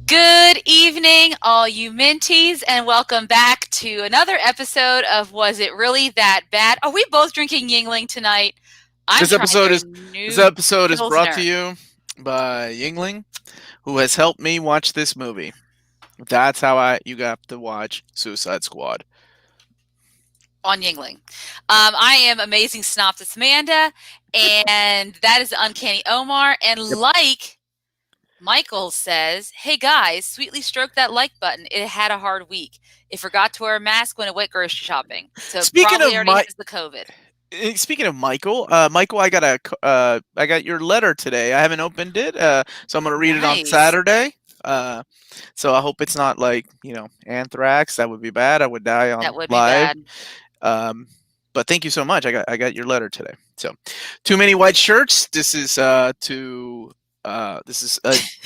Good evening, all you minties, and welcome back to another episode of Was It Really That Bad? Are we both drinking Yingling tonight? I'm This trying episode their is this new episode is brought to Pilsner you by Yingling, who has helped me watch this movie. That's how you got to watch Suicide Squad. on Yingling. I am Amazing Synopsis Amanda, and that is Uncanny Omar. And Yep. like Michael says, hey guys, sweetly stroke that like button. It had a hard week. It forgot to wear a mask when it went grocery shopping. So Speaking probably of already my, has the COVID. Speaking of Michael, Michael, I got your letter today. I haven't opened it, so I'm gonna read it on Nice. Saturday. So I hope it's not like anthrax. That would be bad. I would die That on would be live. bad. But thank you so much. I got your letter today. So, too many white shirts. This is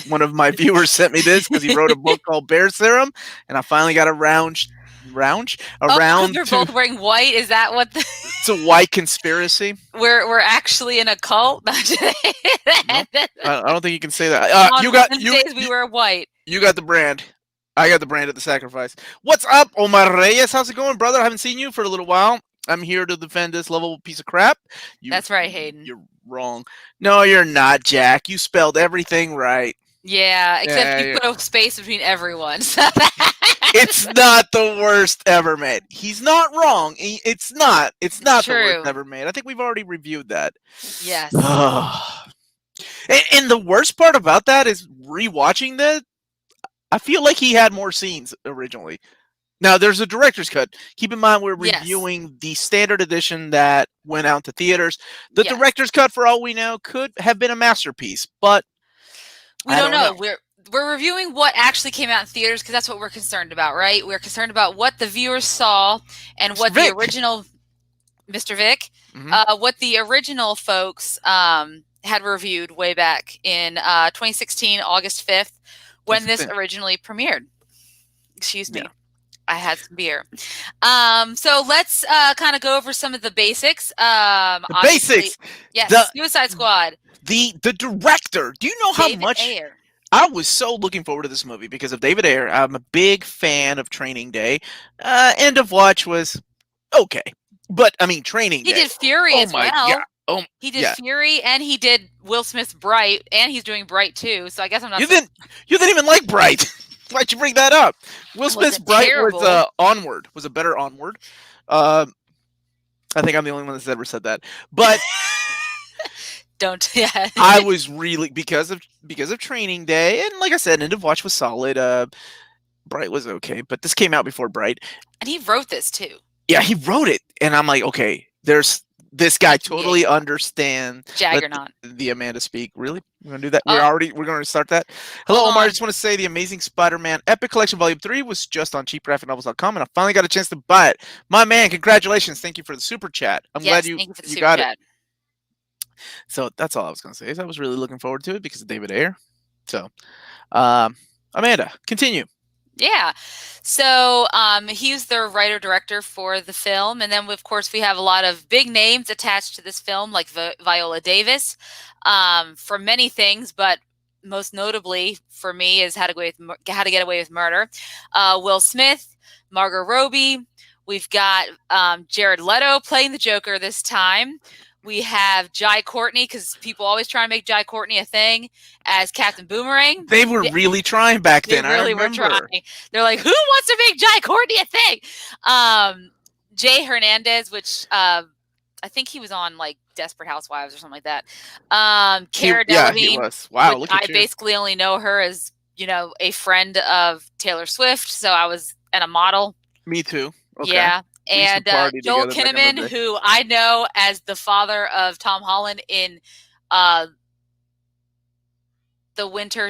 one of my viewers sent me this because he wrote a book called Bear Serum, and I finally got around Because we're to both wearing white. Is that what it's a white conspiracy. we're actually in a cult? No, I don't think you can say that. On You got Wednesdays we wear white. you got the brand. I got the brand of the sacrifice. What's up, Omar Reyes? How's it going, brother? I haven't seen you for a little while. I'm here to defend this lovable piece of crap. That's right, Hayden. You're wrong. No, you're not, Jack. You spelled everything right. Yeah, except Yeah, you put a space between everyone. It's not the worst ever made. He's not wrong. It's not. It's not the worst True. ever made. I think we've already reviewed that. Yes. And the worst part about that is rewatching that. I feel like he had more scenes originally. Now, there's a director's cut. Keep in mind, we're Yes. reviewing the standard edition that went out to theaters. The Yes. director's cut, for all we know, could have been a masterpiece, but We I don't know. know. We're reviewing what actually came out in theaters because that's what we're concerned about, right? We're concerned about what the viewers saw and what Vic. the original Mr. Vic, Mhm. what the original folks had reviewed way back in 2016, August 5th, when this originally premiered. Excuse me. Yeah. I had some beer. So let's kind of go over some of the basics. Basics. Yes, Suicide Squad. The director. Do you know how David much Ayer. I was so looking forward to this movie because of David Ayer. I'm a big fan of Training Day. End of Watch was okay, but I mean Training Day. He did Fury as well. God. He did Fury and he did Will Smith's Bright, and he's doing Bright too. So I guess I'm not. You didn't even like Bright. Why'd you bring that up? Will Smith's Bright was Onward. Was a better Onward. I think I'm the only one that's ever said that. But don't. Yeah. I was really because of Training Day, and like I said, End of Watch was solid. Bright was okay, but this came out before Bright. And he wrote this too. Yeah, he wrote it, and I'm like, okay, there's this guy totally understands. Jaggernaut. The Amanda speak. Really? We're gonna do that. We're gonna start that. Hello, Omar. I just want to say the Amazing Spider-Man Epic Collection Volume 3 was just on cheapgraphicnovels.com, and I finally got a chance to buy it. My man, congratulations! Thank you for the super chat. I'm glad you got it. So that's all I was gonna say. I was really looking forward to it because of David Ayer. So, Amanda, continue. Yeah. So he's the writer-director for the film. And then, of course, we have a lot of big names attached to this film, like Viola Davis, for many things, but most notably for me is How to Get Away with Murder. Will Smith, Margot Robbie. We've got Jared Leto playing the Joker this time. We have Jai Courtney, because people always try to make Jai Courtney a thing, as Captain Boomerang. They were really trying back then. They really were trying. They're like, who wants to make Jai Courtney a thing? Jay Hernandez, which I think he was on like Desperate Housewives or something like that. Cara Delevingne. He was. Wow, look at you. I basically only know her as, a friend of Taylor Swift, so I was a model. Me too. Okay. Yeah. And Joel Kinnaman, who I know as the father of Tom Holland in the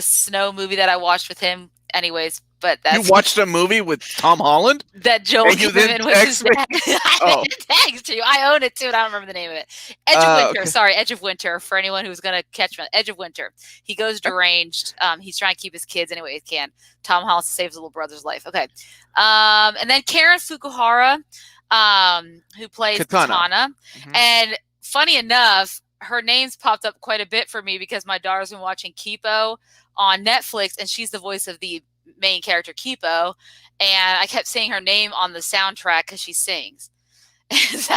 snow movie that I watched with him. Anyways, but that's... You watched a movie with Tom Holland? That Joel Kinnaman was his dad. I text you. I own it too, and I don't remember the name of it. Edge of Winter. Okay. Sorry, Edge of Winter. For anyone who's going to catch me, Edge of Winter. He goes deranged. He's trying to keep his kids any way he can. Tom Holland saves his little brother's life. Okay. And then Karen Fukuhara, who plays Katana. Mm-hmm. And funny enough, her name's popped up quite a bit for me because my daughter's been watching Kipo on Netflix, and she's the voice of the main character Kipo, and I kept saying her name on the soundtrack because she sings. So,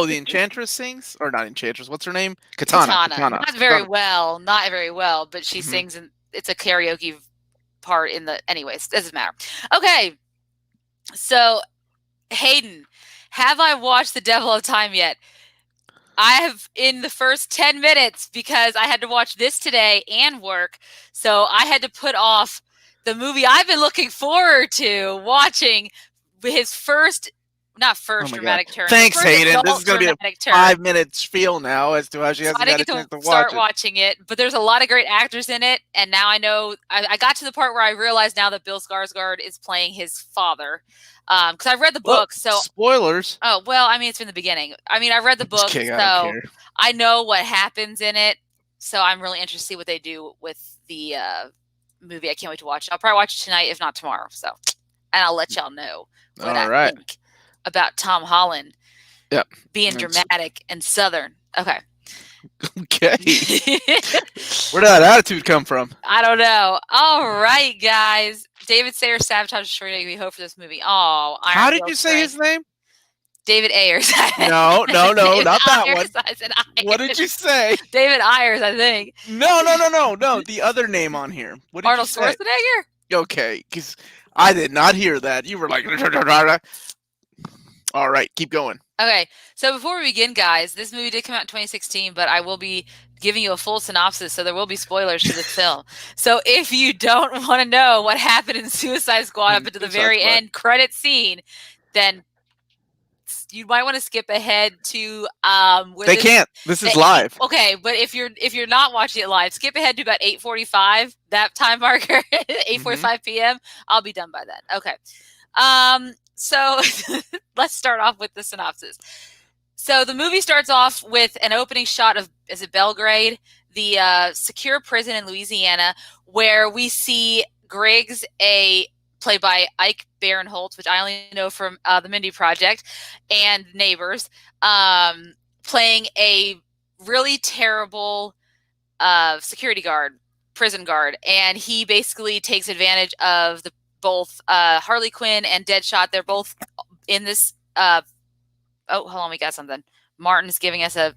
the Enchantress sings, or not Enchantress? What's her name? Katana. not very well, but she sings, and it's a karaoke part in the. Anyways, doesn't matter. Okay, so Hayden, have I watched The Devil of Time yet? I have in the first 10 minutes because I had to watch this today and work. So I had to put off the movie I've been looking forward to watching, his first, not first dramatic turn. Thanks, Hayden. This is going to be a 5-minute spiel now as to how she hasn't got a chance to start watching it. But there's a lot of great actors in it. And now I know, I got to the part where I realized now that Bill Skarsgård is playing his father. Because I've read the book, so spoilers. Oh well, I mean it's from the beginning. I mean I read the book, so I know what happens in it. So I'm really interested to see what they do with the movie. I can't wait to watch it. I'll probably watch it tonight, if not tomorrow. So, and I'll let y'all know what I think about Tom Holland. Being dramatic and Southern. Okay. Okay. Where did that attitude come from? I don't know. All right, guys. David Sayers sabotaged Shorty. We hope for this movie. Oh, how did you say his name? David Ayers. No, not that one. I said Ayers. What did you say? David Ayers, I think. No. The other name on here. What did Arnold you say? Schwarzenegger? Okay, because I did not hear that. You were like, all right, keep going. Okay, so before we begin, guys, this movie did come out in 2016, but I will be giving you a full synopsis, so there will be spoilers to this film. So if you don't want to know what happened in Suicide Squad up into the very end credit scene, then you might want to skip ahead to they can't. This is live. Okay, but if you're not watching it live, skip ahead to about 8:45, that time marker, 8:45 p.m. I'll be done by then. Okay. So let's start off with the synopsis. So the movie starts off with an opening shot of, is it Belgrade, the secure prison in Louisiana, where we see Griggs, played by Ike Barinholtz, which I only know from the Mindy Project, and Neighbors, playing a really terrible security guard, prison guard, and he basically takes advantage of both Harley Quinn and Deadshot. They're both in this. Oh, hold on, we got something. Martin's giving us a.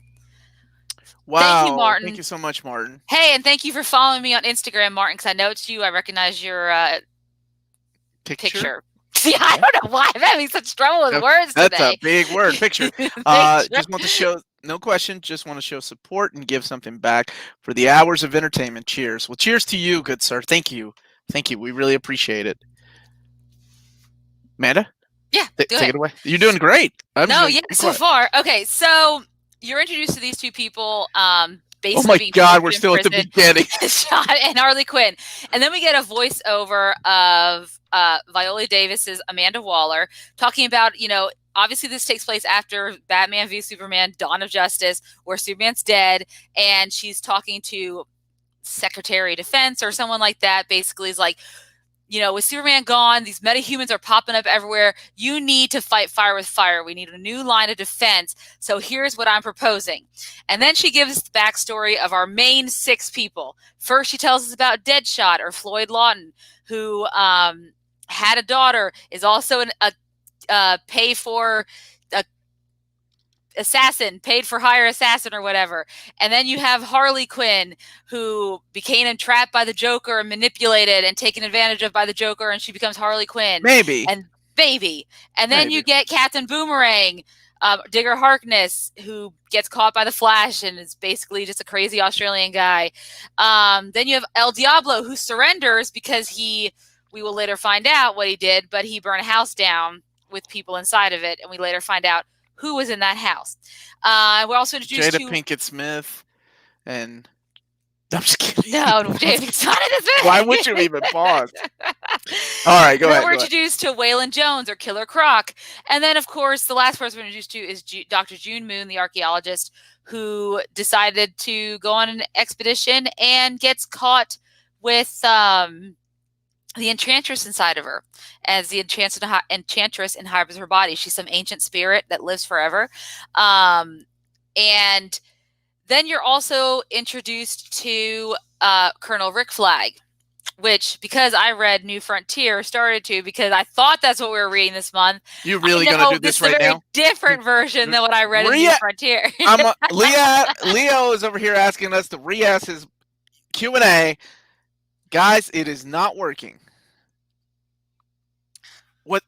Wow! Thank you, Martin. Thank you so much, Martin. Hey, and thank you for following me on Instagram, Martin. Because I know it's you. I recognize your picture. See, I don't know why I'm having such trouble with words today. That's a big word, picture. Just want to show. No question. Just want to show support and give something back for the hours of entertainment. Cheers. Well, cheers to you, good sir. Thank you. Thank you. We really appreciate it. Amanda? Yeah, take it away. You're doing great. So far. Okay, so you're introduced to these two people. Basically, oh my God, we're still at the beginning. Shot and Harley Quinn, and then we get a voiceover of Viola Davis's Amanda Waller talking about, obviously this takes place after Batman v Superman: Dawn of Justice, where Superman's dead, and she's talking to Secretary of Defense or someone like that. Basically, is like, with Superman gone, these metahumans are popping up everywhere. You need to fight fire with fire. We need a new line of defense. So here's what I'm proposing. And then she gives us the backstory of our main 6 people. First, she tells us about Deadshot, or Floyd Lawton, who had a daughter, is also a paid for hire assassin or whatever. And then you have Harley Quinn, who became entrapped by the Joker and manipulated and taken advantage of by the Joker, and she becomes Harley Quinn. Maybe. And then you get Captain Boomerang, Digger Harkness, who gets caught by the Flash and is basically just a crazy Australian guy. Then you have El Diablo, who surrenders because we will later find out what he did, but he burned a house down with people inside of it, and we later find out who was in that house. We're also introduced Jada to Pinkett Smith, and I'm just kidding. No, Jada Pinkett Smith. Why would you even pause? All right, go ahead. We're introduced to Waylon Jones, or Killer Croc, and then of course the last person we're introduced to is Dr. June Moon, the archaeologist, who decided to go on an expedition and gets caught with the enchantress inside of her, as the enchantress inhabits her body. She's some ancient spirit that lives forever. And Then you're also introduced to Colonel Rick Flag, which, because I read New Frontier, started to, because I thought that's what we were reading this month. You really I gonna know do this this is a right very now? different version than what I read in New Frontier. Leo is over here asking us to re-ask his Q&A. Guys, it is not working. What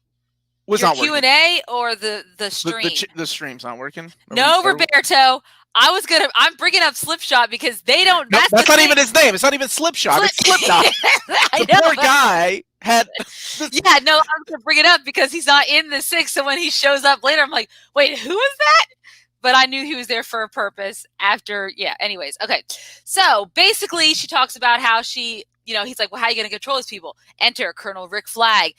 was Your not working? Q&A or the stream? The stream's not working. No, Roberto. I'm bringing up Slipshot because they don't. No, that's not thing. even his name. It's not even Slipshot. It's Slipknot. The know, poor guy had. Yeah, no, I'm gonna bring it up because he's not in the 6. So when he shows up later, I'm like, wait, who is that? But I knew he was there for a purpose after. Yeah. Anyways, okay. So basically, she talks about how she, he's like, well, how are you going to control these people? Enter Colonel Rick Flag,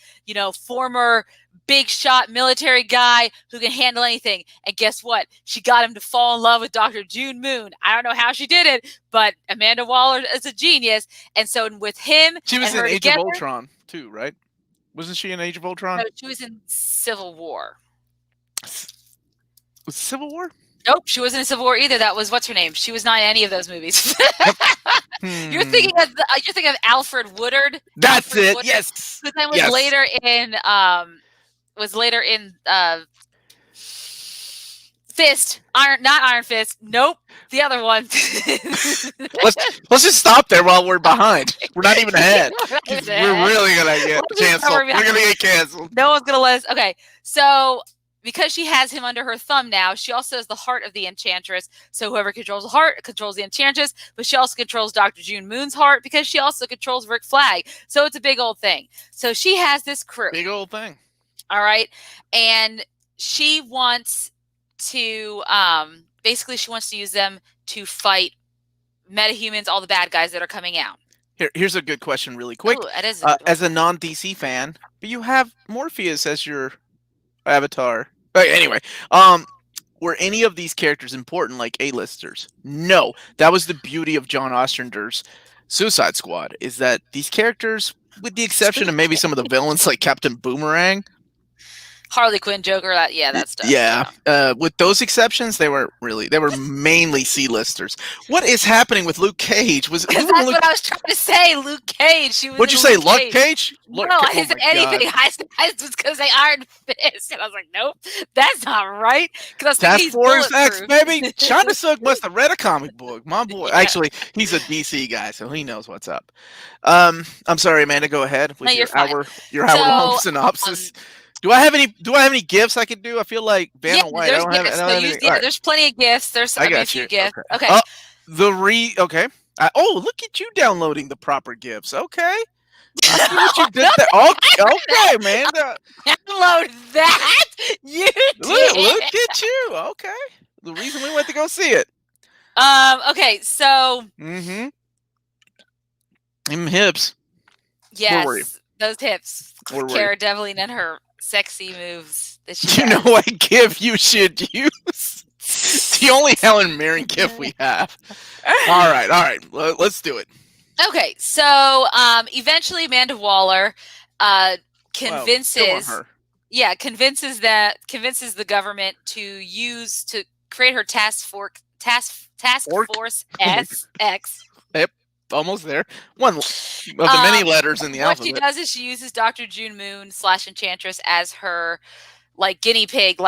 former big shot military guy who can handle anything. And guess what? She got him to fall in love with Dr. June Moon. I don't know how she did it, but Amanda Waller is a genius. And so with him, she was in Age of Ultron too, right? Wasn't she in Age of Ultron? No, she was in Civil War. Was Civil War? Nope, she wasn't in Civil War either. That was, what's her name? She was not in any of those movies. You're thinking of Alfred Woodard. That's Alfred it. Woodard, yes. who then was later in Fist. Not Iron Fist. Nope. The other one. let's just stop there while we're behind. We're not even ahead. We're really gonna get canceled. We're gonna get canceled. No one's gonna let us. Okay, so because she has him under her thumb now, she also has the heart of the Enchantress. So whoever controls the heart controls the Enchantress, but she also controls Dr. June Moon's heart because she also controls Rick Flag. So it's a big old thing. So she has this crew. Big old thing. All right. And she wants to, basically she wants to use them to fight metahumans, all the bad guys that are coming out. Here's a good question really quick. Ooh, that is as a non-DC fan, but you have Morpheus as your avatar. Anyway, were any of these characters important like A-listers? No. That was the beauty of John Ostrander's Suicide Squad, is that these characters, with the exception of maybe some of the villains like Captain Boomerang, Harley Quinn, Joker, that stuff. Yeah. With those exceptions, they were mainly C-listers. What is happening with Luke Cage? That's what I was trying to say. Luke Cage. What'd you say, Luke Cage? No, I said anything. I was going to say Iron Fist, and I was like, nope, that's not right. Task Force X, baby. China Suk must have read a comic book. My boy. Yeah. Actually, he's a DC guy, so he knows what's up. I'm sorry, Amanda. Go ahead with your hour-long synopsis. Do I have any gifts I could do? I feel like Vanna White. I don't have there's plenty of gifts. There's a few gifts. Okay. Okay. Look at you downloading the proper gifts. Okay. I see what you did there. Okay, man. Download that. You did. Look at you. Okay. The reason we went to go see it. Okay. So. Mm-hmm. Them hips. Yes. Those hips. Cara Delevingne and her sexy moves that she know what gift you should use? The only Helen Mirren gift we have. All right. Let's do it. Okay, so eventually Amanda Waller convinces the government to create her task force X. Yep. Almost there. One of the many letters in the alphabet. What she does is she uses Dr. June Moon / Enchantress as her guinea pig,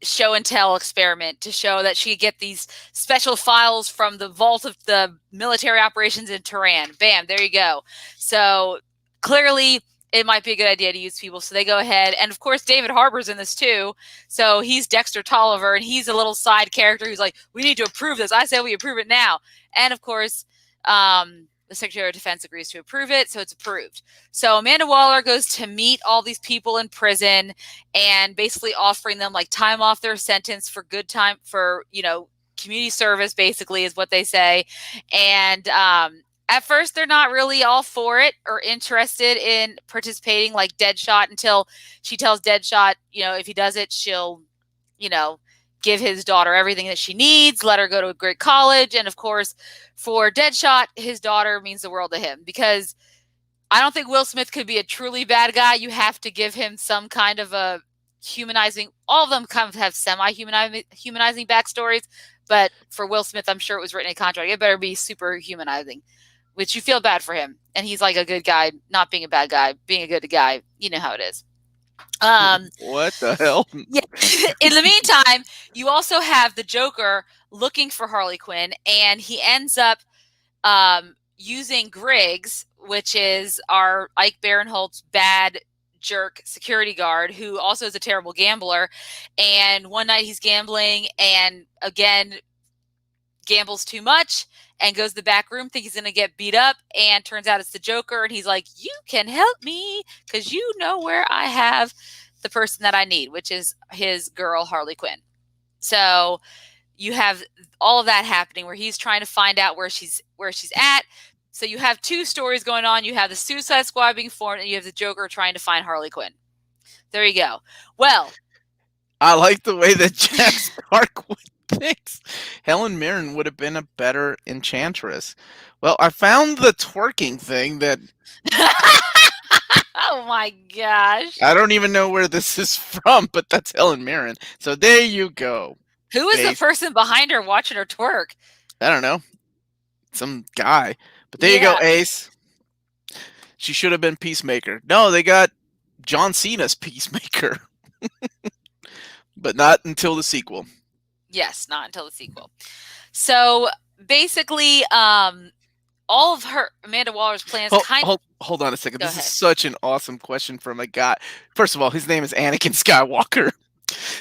show and tell experiment to show that she could get these special files from the vault of the military operations in Tehran. Bam, there you go. So clearly it might be a good idea to use people. So they go ahead. And of course, David Harbour's in this too. So he's Dexter Tolliver, and he's a little side character who's like, we need to approve this. I say we approve it now. And of course, the Secretary of Defense agrees to approve it, so it's approved. So Amanda Waller goes to meet all these people in prison and basically offering them time off their sentence for good time for, community service, basically is what they say. And at first they're not really all for it or interested in participating like Deadshot until she tells Deadshot, if he does it, she'll, give his daughter everything that she needs, let her go to a great college. And of course, for Deadshot, his daughter means the world to him because I don't think Will Smith could be a truly bad guy. You have to give him some kind of a humanizing. All of them kind of have semi-humanizing backstories, but for Will Smith, I'm sure it was written in contract. It better be super humanizing, which you feel bad for him. And he's like a good guy, not being a bad guy, being a good guy. You know how it is. What the hell? Yeah. In the meantime, you also have the Joker looking for Harley Quinn, and he ends up using Griggs, which is our Ike Barinholtz bad jerk security guard, who also is a terrible gambler. And one night he's gambling and again gambles too much and goes to the back room, thinks he's going to get beat up, and turns out it's the Joker. And he's like, you can help me because you know where I have the person that I need, which is his girl, Harley Quinn. So you have all of that happening where he's trying to find out where she's at. So you have two stories going on. You have the Suicide Squad being formed, and you have the Joker trying to find Harley Quinn. There you go. Well, I like the way that Jack Sparkwood thinks Helen Mirren would have been a better Enchantress. Well, I found the twerking thing that. Oh my gosh. I don't even know where this is from, but that's Helen Mirren. So there you go. Who is the person behind her watching her twerk? I don't know. Some guy. But there you go, Ace. She should have been Peacemaker. No, they got John Cena's Peacemaker. But not until the sequel. Yes, not until the sequel. So basically, all of her Amanda Waller's plans hold on a second. This is such an awesome question from a guy. First of all, his name is Anakin Skywalker.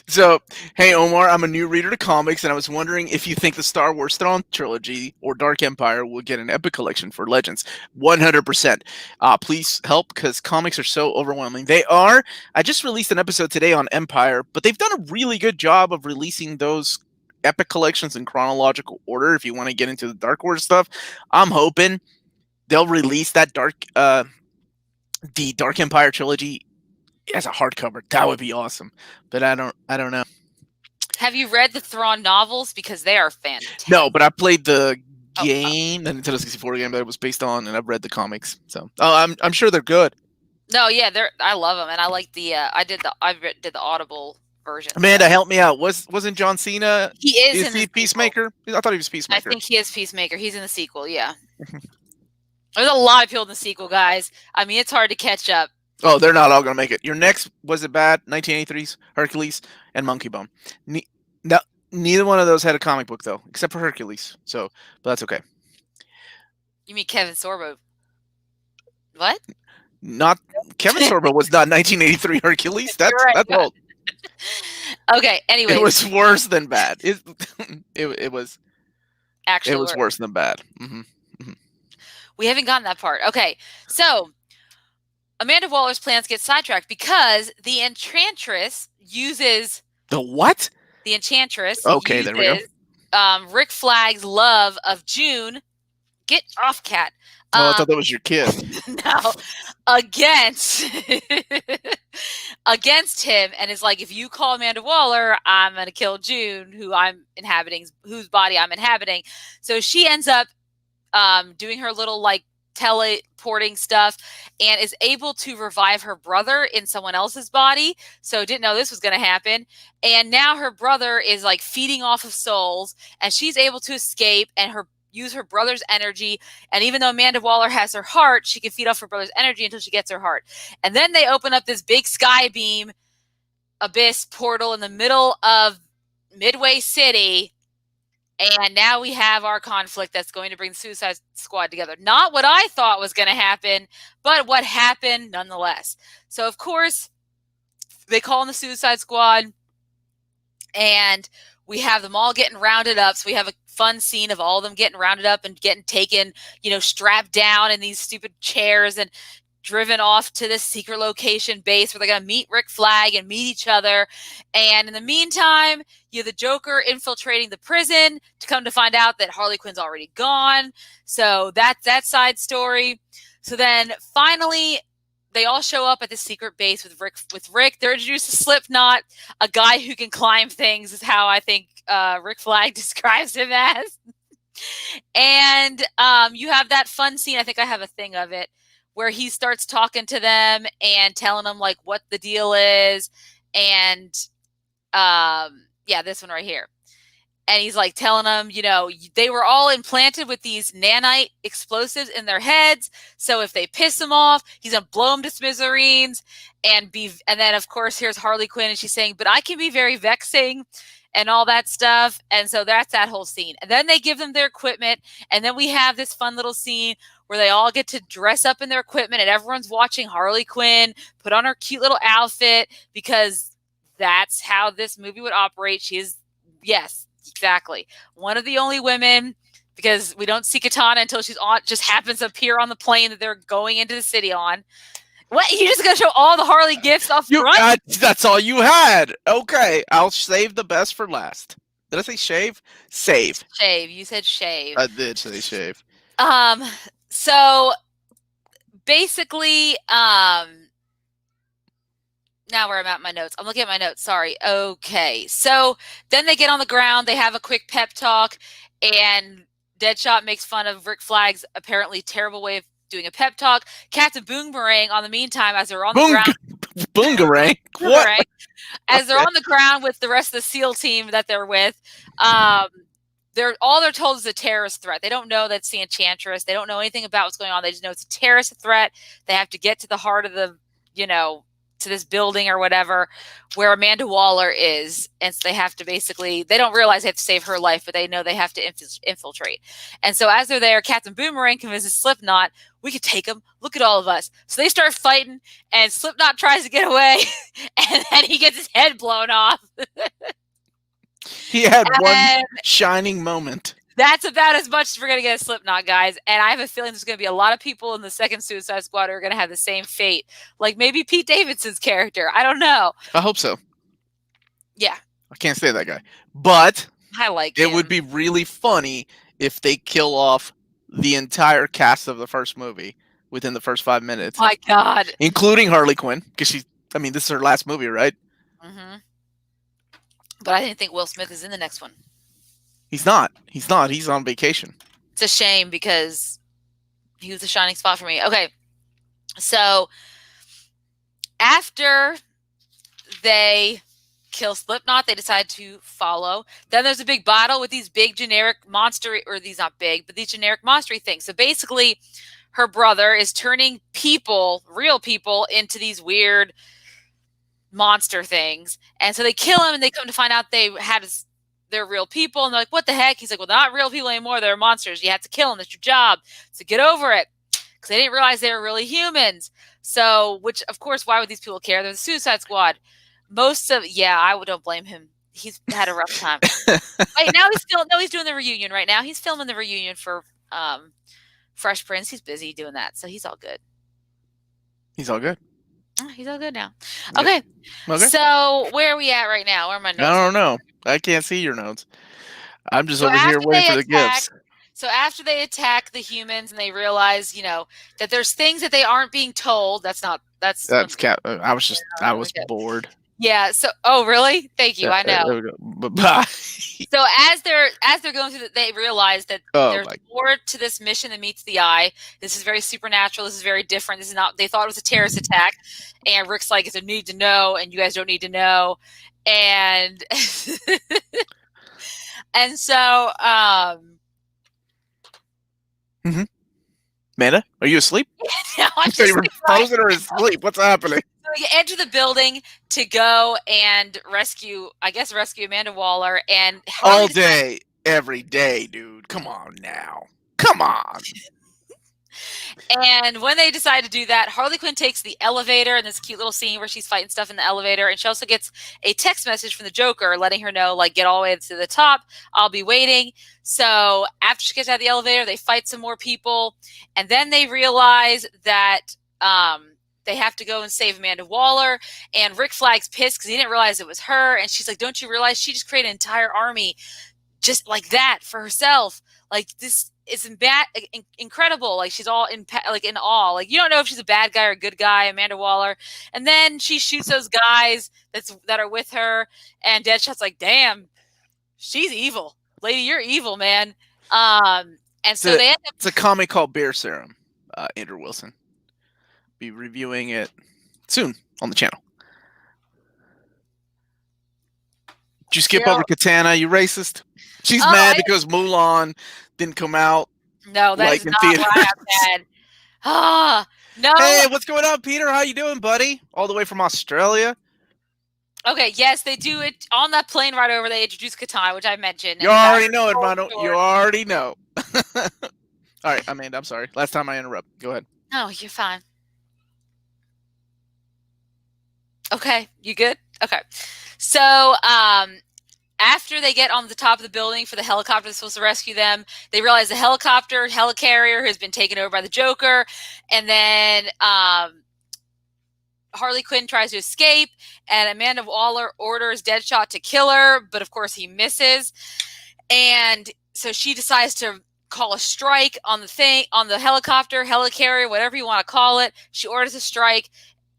So, hey Omar, I'm a new reader to comics, and I was wondering if you think the Star Wars Thrawn trilogy or Dark Empire will get an epic collection for Legends. 100%. Please help, because comics are so overwhelming. They are. I just released an episode today on Empire, but they've done a really good job of releasing those epic collections in chronological order. If you want to get into the Dark Wars stuff, I'm hoping they'll release that the Dark Empire trilogy as a hardcover. That would be awesome. But I don't know. Have you read the Thrawn novels? Because they are fantastic. No, but I played the game, the Nintendo 64 game that it was based on, and I've read the comics. So I'm sure they're good. No, yeah, I love them, and I like the I did the Audible version. Amanda, help me out. Wasn't John Cena? Is he Peacemaker? I thought he was Peacemaker. I think he is Peacemaker. He's in the sequel. Yeah. There's a lot of people in the sequel, guys. I mean, it's hard to catch up. Oh, they're not all going to make it. Your next, was it bad? 1983's Hercules and Monkey Bone. Neither one of those had a comic book, though, except for Hercules. So, but that's okay. You mean Kevin Sorbo? What? Not Kevin Sorbo was not 1983 Hercules. That's right, that's old. Okay. Anyway, it was worse than bad. It was actually it was worse than bad. Mm-hmm. Mm-hmm. We haven't gotten that part. Okay, so Amanda Waller's plans get sidetracked because the Enchantress uses the what? The Enchantress. Okay, there we go. Rick Flag's love of June. Get off, cat. Oh, I thought that was your kid. No, against him, and is like, if you call Amanda Waller, I'm gonna kill June, whose body I'm inhabiting. So she ends up doing her little like teleporting stuff and is able to revive her brother in someone else's body. So didn't know this was going to happen. And now her brother is like feeding off of souls, and she's able to escape and use her brother's energy. And even though Amanda Waller has her heart, she can feed off her brother's energy until she gets her heart. And then they open up this big sky beam abyss portal in the middle of Midway City. And now we have our conflict that's going to bring the Suicide Squad together. Not what I thought was going to happen, but what happened nonetheless. So, of course, they call in the Suicide Squad, and we have them all getting rounded up. So we have a fun scene of all of them getting rounded up and getting taken, strapped down in these stupid chairs and driven off to this secret location base where they're going to meet Rick Flag and meet each other. And in the meantime, you have the Joker infiltrating the prison to come to find out that Harley Quinn's already gone. So that's that side story. So then finally, they all show up at the secret base with Rick. They're introduced to Slipknot, a guy who can climb things is how I think Rick Flag describes him as. And you have that fun scene. I think I have a thing of it, where he starts talking to them and telling them like what the deal is. and yeah, this one right here. And he's like telling them, you know, they were all implanted with these nanite explosives in their heads. So if they piss him off, he's gonna blow them to smithereens. And then of course here's Harley Quinn, and she's saying, "But I can be very vexing," and all that stuff. And so that's that whole scene. And then they give them their equipment, and then we have this fun little scene where they all get to dress up in their equipment, and everyone's watching Harley Quinn put on her cute little outfit because that's how this movie would operate. She is, yes, exactly, one of the only women, because we don't see Katana until she's on, just happens to appear on the plane that they're going into the city on. What, you just gonna show all the Harley gifts up front? That's all you had. Okay, I'll save the best for last. Did I say shave? Save. Shave. You said shave. I did say shave. So basically, now where I'm at my notes. I'm looking at my notes. Sorry. Okay. So then they get on the ground. They have a quick pep talk, and Deadshot makes fun of Rick Flag's apparently terrible way of doing a pep talk. Captain Boomerang, on the meantime, as they're on the ground. Boomerang? What? As they're on the ground with the rest of the SEAL team that they're with, they're told is a terrorist threat. They don't know that's the Enchantress. They don't know anything about what's going on. They just know it's a terrorist threat. They have to get to the heart of the, to this building or whatever where Amanda Waller is. And so they have to they don't realize they have to save her life, but they know they have to infiltrate. And so as they're there, Captain Boomerang convinces Slipknot, we could take him. Look at all of us. So they start fighting, and Slipknot tries to get away, and then he gets his head blown off. He had one shining moment. That's about as much as we're going to get a Slipknot, guys. And I have a feeling there's going to be a lot of people in the second Suicide Squad who are going to have the same fate. Like maybe Pete Davidson's character. I don't know. I hope so. Yeah. I can't say that guy. But I like him. It would be really funny if they kill off the entire cast of the first movie within the first 5 minutes. My God. Including Harley Quinn. Because this is her last movie, right? Mm-hmm. But I didn't think Will Smith is in the next one. He's not. He's on vacation. It's a shame because he was a shining spot for me. Okay. So after they kill Slipknot, they decide to follow. Then there's a big battle with these big generic monster, or these not big, but these generic monstery things. So basically her brother is turning real people, into these weird monster things. And so they kill him, and they come to find out they're real people, and they're like, what the heck? He's like, well, they're not real people anymore. They're monsters. You have to kill them. That's your job. So get over it. Because they didn't realize they were really humans. So, which, of course, why would these people care? They're the Suicide Squad. I don't blame him. He's had a rough time. Wait, now he's doing the reunion right now. He's filming the reunion for Fresh Prince. He's busy doing that. So he's all good. He's all good. He's all good now. Okay. So where are we at right now? Where are my notes? I don't know. I can't see your notes. I'm just over here waiting for the gifts. So after they attack the humans and they realize, that there's things that they aren't being told. That's Cat. I was bored. Yeah. So, oh, really? Thank you. I know. So as they're going through, they realize that there's more to this mission than meets the eye. This is very supernatural. This is very different. This is not. They thought it was a terrorist attack, and Rick's like, "It's a need to know, and you guys don't need to know." And and so, Amanda, are you asleep? No, I'm just you were frozen or asleep. What's happening? So you enter the building to go and rescue Amanda Waller, and all day, every day, dude. Come on now. Come on. And when they decide to do that, Harley Quinn takes the elevator, in this cute little scene where she's fighting stuff in the elevator, and she also gets a text message from the Joker letting her know, like, get all the way to the top. I'll be waiting. So after she gets out of the elevator, they fight some more people, and then they realize that they have to go and save Amanda Waller, and Rick Flag's pissed because he didn't realize it was her, and she's like, don't you realize she just created an entire army just like that for herself? Like, this is incredible. Like, she's all in awe. Like, you don't know if she's a bad guy or a good guy, Amanda Waller. And then she shoots those guys that are with her, and Deadshot's like, damn, she's evil. Lady, you're evil, man. And so they end up... It's a comic called Bear Serum, Andrew Wilson. Be reviewing it soon on the channel. Did you skip Still, over Katana? You racist. She's oh, mad because Mulan didn't come out no, that like is in not theaters. what I have had. Ah, no. Hey, what's going on, Peter? How you doing, buddy? All the way from Australia. Okay, yes, they do it on that plane ride over. They introduce Katana, which I mentioned, You and about already her know, whole hermano. You story. already know. All right, Amanda, I'm sorry. Last time I interrupt. Go ahead. No, you're fine. Okay, you good? Okay. So, after they get on the top of the building for the helicopter that's supposed to rescue them, they realize the helicarrier has been taken over by the Joker, and then Harley Quinn tries to escape, and Amanda Waller orders Deadshot to kill her, but of course he misses, and so she decides to call a strike on the helicopter, helicarrier, whatever you want to call it. She orders a strike.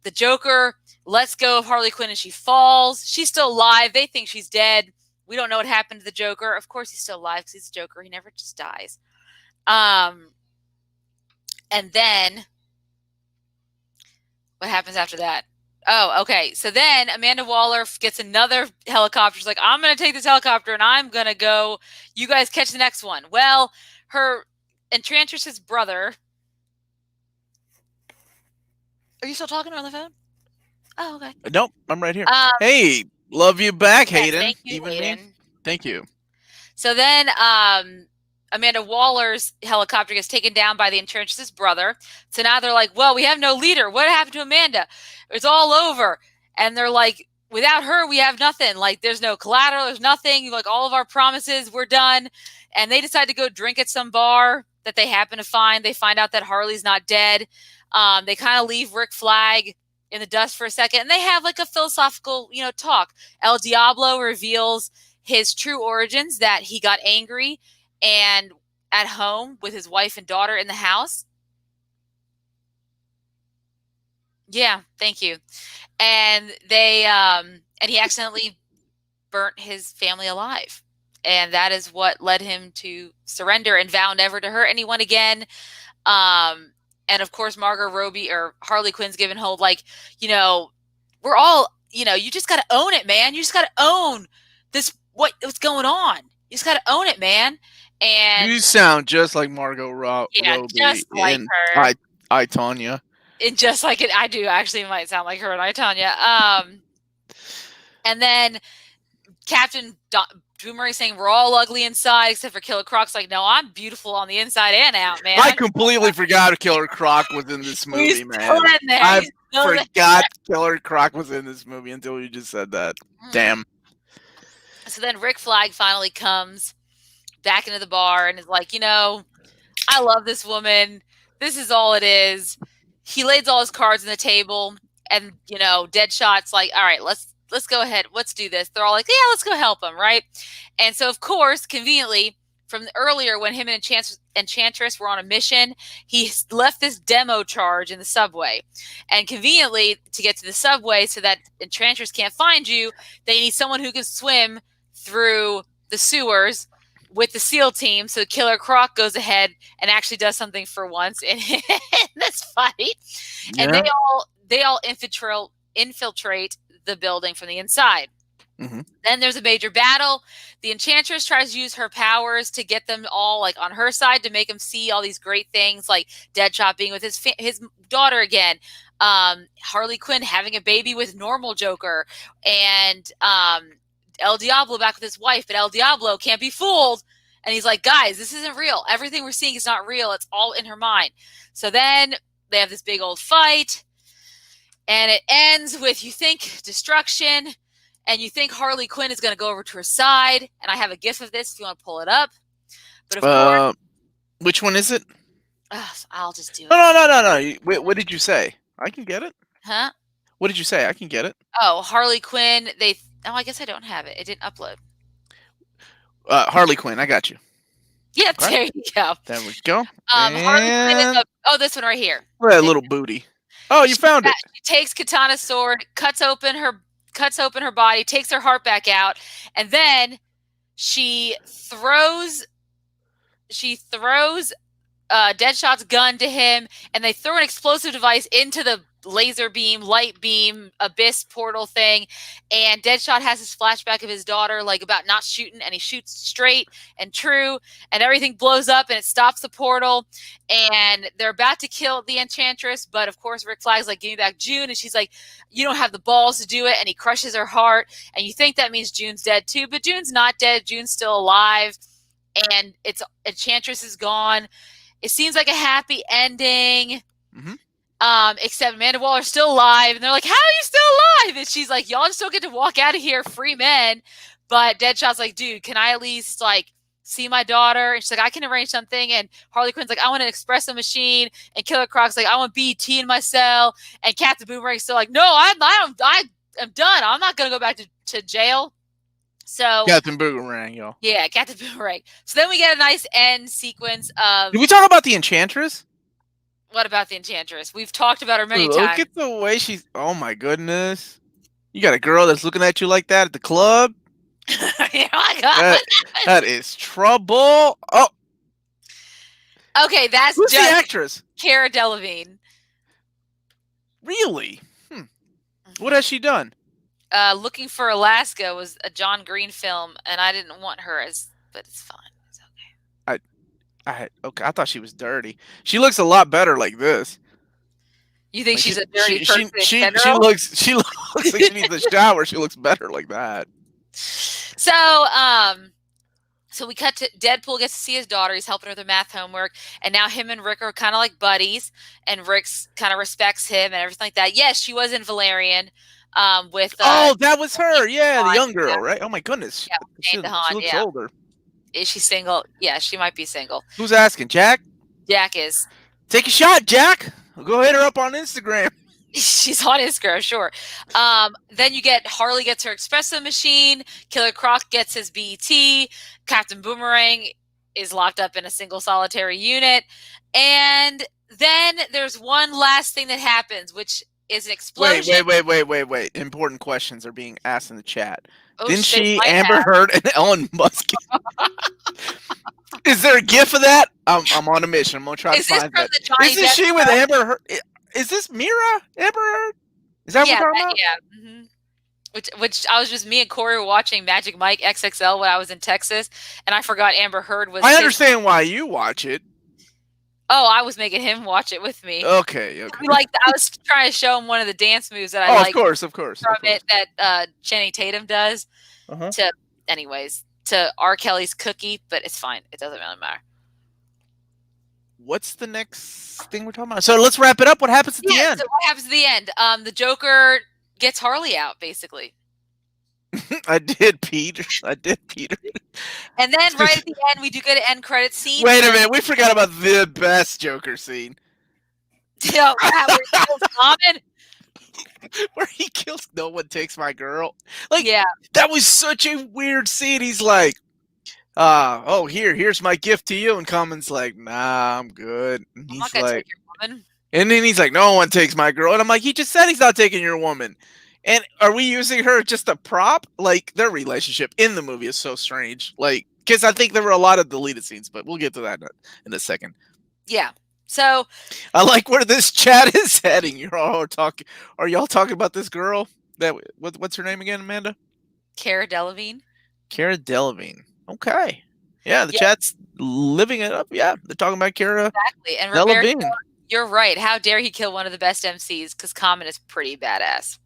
The Joker lets go of Harley Quinn and she falls. She's still alive. They think she's dead. We don't know what happened to the Joker. Of course he's still alive because he's the Joker. He never just dies. And then what happens after that? Oh, okay. So then Amanda Waller gets another helicopter. She's like, I'm going to take this helicopter and I'm going to go. You guys catch the next one. Well, her Enchantress's brother. Are you still talking on the phone? Oh, okay. Nope, I'm right here. Hey, love you back, Hayden. Thank you, Even Hayden. me. Thank you. So then Amanda Waller's helicopter gets taken down by the Enchantress's brother. So now they're like, well, we have no leader. What happened to Amanda? It's all over. And they're like, without her, we have nothing. Like, there's no collateral. There's nothing. Like, all of our promises, we're done. And they decide to go drink at some bar that they happen to find. They find out that Harley's not dead. They kind of leave Rick Flag in the dust for a second. And they have like a philosophical, talk. El Diablo reveals his true origins, that he got angry and at home with his wife and daughter in the house. Yeah, thank you. And and he accidentally burnt his family alive. And that is what led him to surrender and vow never to hurt anyone again. And of course, Margot Robbie or Harley Quinn's given hold, like, we're all, you just got to own it, man. You just got to own this, what's going on. You just got to own it, man. And you sound just like Margot Robbie just like in her. I, Tonya. And just like it, I do actually might sound like her and I, Tonya. And then Captain Boomerang saying we're all ugly inside except for Killer Croc's like, no, I'm beautiful on the inside and out, man. I completely forgot Killer Croc was in this movie, man. I forgot Killer Croc was in this movie until you just said that. Damn. So then Rick Flag finally comes back into the bar and is like, I love this woman. This is all it is. He lays all his cards on the table, and Deadshot's like, all right, let's go ahead. Let's do this. They're all like, yeah, let's go help him, right? And so, of course, conveniently, from earlier when him and Enchantress were on a mission, he left this demo charge in the subway. And conveniently, to get to the subway so that Enchantress can't find you, they need someone who can swim through the sewers with the SEAL team. So Killer Croc goes ahead and actually does something for once in this fight. Yeah. And they all infiltrate the building from the inside. Mm-hmm. Then there's a major battle. The Enchantress tries to use her powers to get them all like on her side to make them see all these great things, like Deadshot being with his daughter again, Harley Quinn having a baby with normal Joker, and El Diablo back with his wife. But El Diablo can't be fooled, and he's like, guys, this isn't real. Everything we're seeing is not real. It's all in her mind. So then they have this big old fight, and it ends with, you think, destruction. And you think Harley Quinn is going to go over to her side. And I have a gif of this if you want to pull it up. But of course. Which one is it? I'll just do it. No. What did you say? I can get it. Huh? What did you say? I can get it. Oh, Harley Quinn. I guess I don't have it. It didn't upload. Harley Quinn. I got you. Yep, right. There you go. There we go. Harley Quinn is this one right here. That little booty. Oh, you found it. She takes Katana's sword, cuts open her body, takes her heart back out, and then she throws Deadshot's gun to him, and they throw an explosive device into the laser beam, light beam, abyss portal thing. And Deadshot has this flashback of his daughter, like about not shooting, and he shoots straight and true, and everything blows up, and it stops the portal. And they're about to kill the Enchantress, but of course Rick Flag's like, "Give me back June," and she's like, "You don't have the balls to do it," and he crushes her heart. And you think that means June's dead too, but June's not dead. June's still alive, and Enchantress is gone. It seems like a happy ending. Except Amanda Waller's still alive, and they're like, "How are you still alive?" And she's like, "Y'all still get to walk out of here, free men." But Deadshot's like, "Dude, can I at least like see my daughter?" And she's like, "I can arrange something." And Harley Quinn's like, "I want an espresso machine." And Killer Croc's like, "I want BT in my cell." And Captain Boomerang's still like, "No, I am done. I'm not gonna go back to jail." So Captain Boomerang, y'all. Yeah, Captain Boomerang. So then we get a nice end sequence of. Did we talk about the Enchantress? What about the Enchantress? We've talked about her many times. Look at the way she's. Oh my goodness! You got a girl that's looking at you like that at the club. Oh my God. That is trouble. Oh. Okay, that's Who's just the actress? Cara Delevingne. Really? What has she done? Looking for Alaska was a John Green film, and I didn't want her as, but it's fine. It's okay. I thought she was dirty. She looks a lot better like this. You think like she's a dirty person? She looks like she needs a shower. She looks better like that. So we cut to Deadpool gets to see his daughter. He's helping her with her math homework, and now him and Rick are kind of like buddies, and Rick's kind of respects him and everything like that. Yes, she was in Valerian. With that was her. Yeah, the young girl, right? Oh my goodness. Yeah, she looks older. Is she single? Yeah, she might be single. Who's asking? Jack? Jack is. Take a shot, Jack. Go hit her up on Instagram. She's on Instagram, sure. Then you get Harley gets her espresso machine. Killer Croc gets his BET. Captain Boomerang is locked up in a single solitary unit. And then there's one last thing that happens, which is an explosion. Wait. Important questions are being asked in the chat. Oh, didn't she Amber Heard and Elon Musk? Is there a gif of that? I'm on a mission. I'm gonna try to find that. Isn't she with Amber Heard? Is this Mira Amber Heard? Is that what we're talking about? Yeah. Mm-hmm. Which I was just me and Corey were watching Magic Mike XXL when I was in Texas, and I forgot Amber Heard was. I understand why you watch it. Oh, I was making him watch it with me. Okay. Like I was trying to show him one of the dance moves that I like. Of course. From it that Channing Tatum does. To R. Kelly's Cookie, but it's fine. It doesn't really matter. What's the next thing we're talking about? So let's wrap it up. What happens at the end? So what happens at the end? The Joker gets Harley out, basically. I did, Peter. And then right at the end, we do get an end credit scene. Wait a minute. We forgot about the best Joker scene. Where he kills Common. Where he kills "No one takes my girl." Like, that was such a weird scene. He's like, here's my gift to you. And Common's like, nah, I'm good. And he's I'm not gonna take your woman. And then he's like, no one takes my girl. And I'm like, he just said he's not taking your woman. And are we using her just a prop? Like, their relationship in the movie is so strange. Like, because I think there were a lot of deleted scenes, but we'll get to that in a second. Yeah. So I like where this chat is heading. Are y'all talking about this girl? What's her name again, Amanda? Cara Delevingne. Cara Delevingne. Okay. Yeah, the chat's living it up. Yeah, they're talking about Cara. Exactly. And Delevingne. You're right. How dare he kill one of the best MCs? Because Common is pretty badass.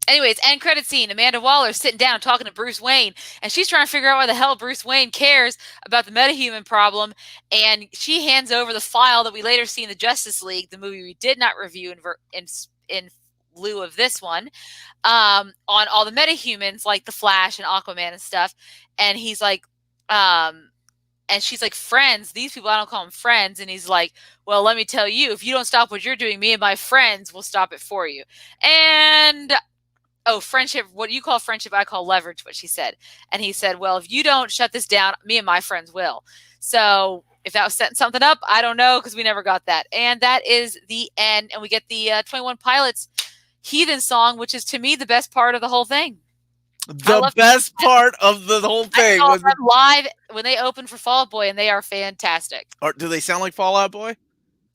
Anyways, end credit scene. Amanda Waller's sitting down talking to Bruce Wayne, and she's trying to figure out why the hell Bruce Wayne cares about the metahuman problem. And she hands over the file that we later see in the Justice League, the movie we did not review in lieu of this one, on all the metahumans like the Flash and Aquaman and stuff. And he's like, and she's like, friends, these people, I don't call them friends. And he's like, well, let me tell you, if you don't stop what you're doing, me and my friends will stop it for you. And friendship, what you call friendship, I call leverage, what she said. And he said, well, if you don't shut this down, me and my friends will. So if that was setting something up, I don't know, because we never got that. And that is the end. And we get the 21 Pilots Heathen song, which is, to me, the best part of the whole thing. I The love best part of the whole I thing saw was the. them live when they opened for Fall Out Boy, and they are fantastic. Or do they sound like Fall Out Boy?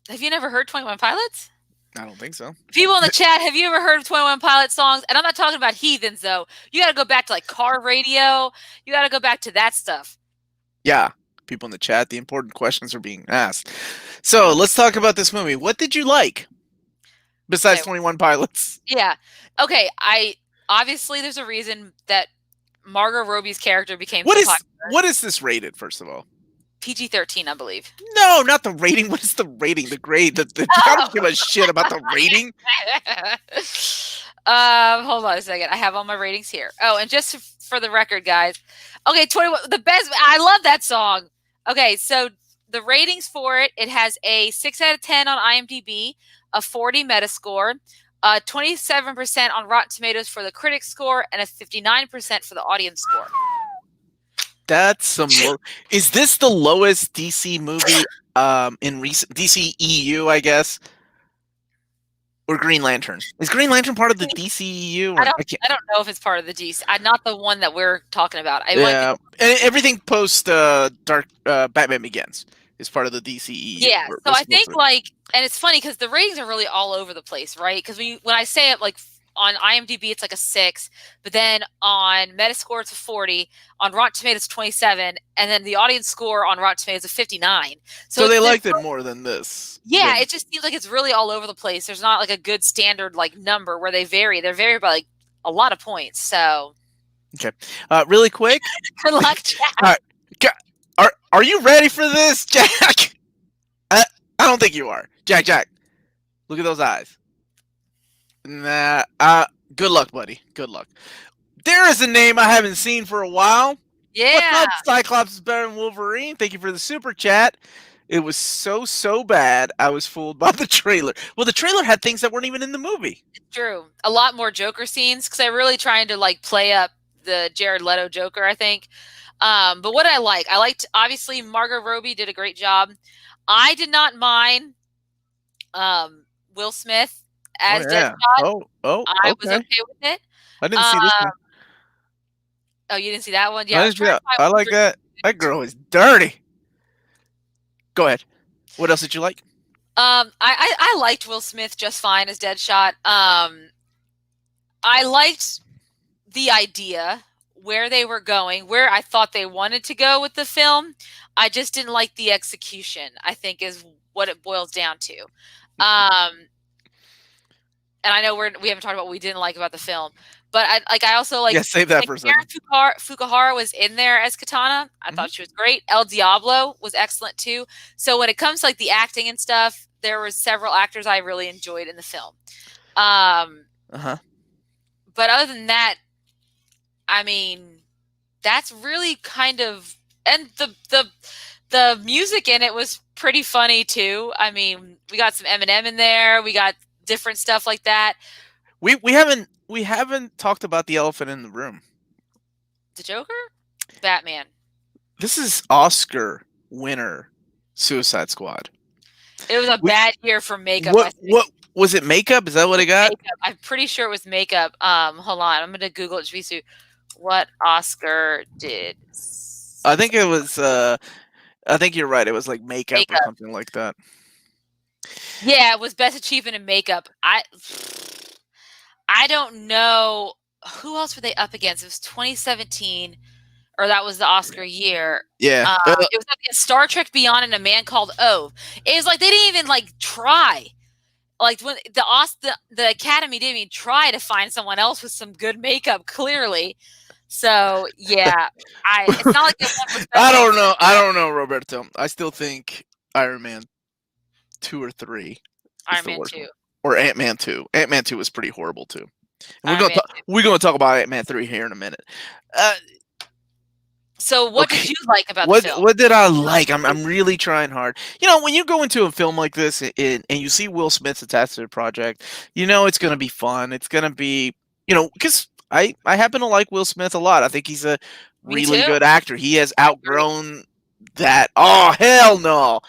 Have you never heard 21 Pilots? I don't think so. People in the chat, have you ever heard of 21 Pilots songs? And I'm not talking about heathens, though. You got to go back to like car radio. You got to go back to that stuff. Yeah, people in the chat, the important questions are being asked. So let's talk about this movie. What did you like besides Okay. 21 Pilots? Yeah. Okay. Obviously there's a reason that Margot Robbie's character became so popular. What is this rated, first of all? PG-13, I believe. No, not the rating. What is the rating? The grade? I don't give a shit about the rating. Hold on a second. I have all my ratings here. Oh, and just for the record, guys. Okay, 21. The best. I love that song. Okay, so the ratings for it. It has a 6 out of 10 on IMDb, a 40 Metascore, 27% on Rotten Tomatoes for the critic score, and a 59% for the audience score. That's some low. Is this the lowest DC movie in recent DCEU, I guess? Or Green Lantern? Is Green Lantern part of the DCEU? Or I don't know if it's part of the DC. Not the one that we're talking about. Yeah, and everything post Dark Batman Begins is part of the DCEU. Yeah, so I think and it's funny because the ratings are really all over the place, right? Because when I say it, like on IMDb, it's like a 6, but then on Metascore it's a 40, on Rotten Tomatoes it's 27, and then the audience score on Rotten Tomatoes is 59. So they liked it more than this. Yeah, it just seems like it's really all over the place. There's not like a good standard like number where they vary. They're varied by like a lot of points. So okay, really quick. Good luck, Jack. All right. Are you ready for this, Jack? I don't think you are. Jack, look at those eyes. Nah, good luck, buddy. Good luck. There is a name I haven't seen for a while. Yeah. What's up, Cyclops is better than Wolverine? Thank you for the super chat. It was so bad, I was fooled by the trailer. Well, the trailer had things that weren't even in the movie. True. A lot more Joker scenes, because they're really trying to like play up the Jared Leto Joker, I think. But what I liked, obviously, Margot Robbie did a great job. I did not mind Will Smith as Deadshot. I was okay with it. I didn't see this one. Oh, you didn't see that one? Yeah. I like that. That girl is dirty. Go ahead. What else did you like? I liked Will Smith just fine as Deadshot. I liked the idea, where they were going, where I thought they wanted to go with the film. I just didn't like the execution, I think is what it boils down to. And I know we haven't talked about what we didn't like about the film, but I also like. Yeah, save that for a second. Fukuhara was in there as Katana. I thought she was great. El Diablo was excellent too. So when it comes to like the acting and stuff, there were several actors I really enjoyed in the film. But other than that, I mean, that's really kind of, and the music in it was pretty funny too. I mean, we got some Eminem in there. We got different stuff like that. We haven't talked about the elephant in the room. The Joker? Batman. This is Oscar winner Suicide Squad. It was a bad year for makeup. What was it? Makeup? Is that what it got? Makeup. I'm pretty sure it was makeup. Hold on, I'm gonna Google it. What Oscar did? I think it was. I think you're right. It was like makeup or something like that. Yeah, it was best achievement in makeup. I don't know who else were they up against. It was 2017, or that was the Oscar year. Yeah, it was up against Star Trek Beyond and A Man Called Ove. It was like they didn't even like try. Like when the Academy didn't even try to find someone else with some good makeup. Clearly, so yeah, it's not like I don't know, Roberto. I still think Iron Man 2 or 3. Iron Man 2. Or Ant-Man 2. Ant-Man 2 was pretty horrible too. And we're going to talk about Ant-Man 3 here in a minute. So what did you like about the film? What did I like? I'm really trying hard. You know, when you go into a film like this and you see Will Smith's attached to the project, you know it's going to be fun. It's going to be, you know, because I happen to like Will Smith a lot. I think he's a really good actor. He has outgrown that "oh hell no"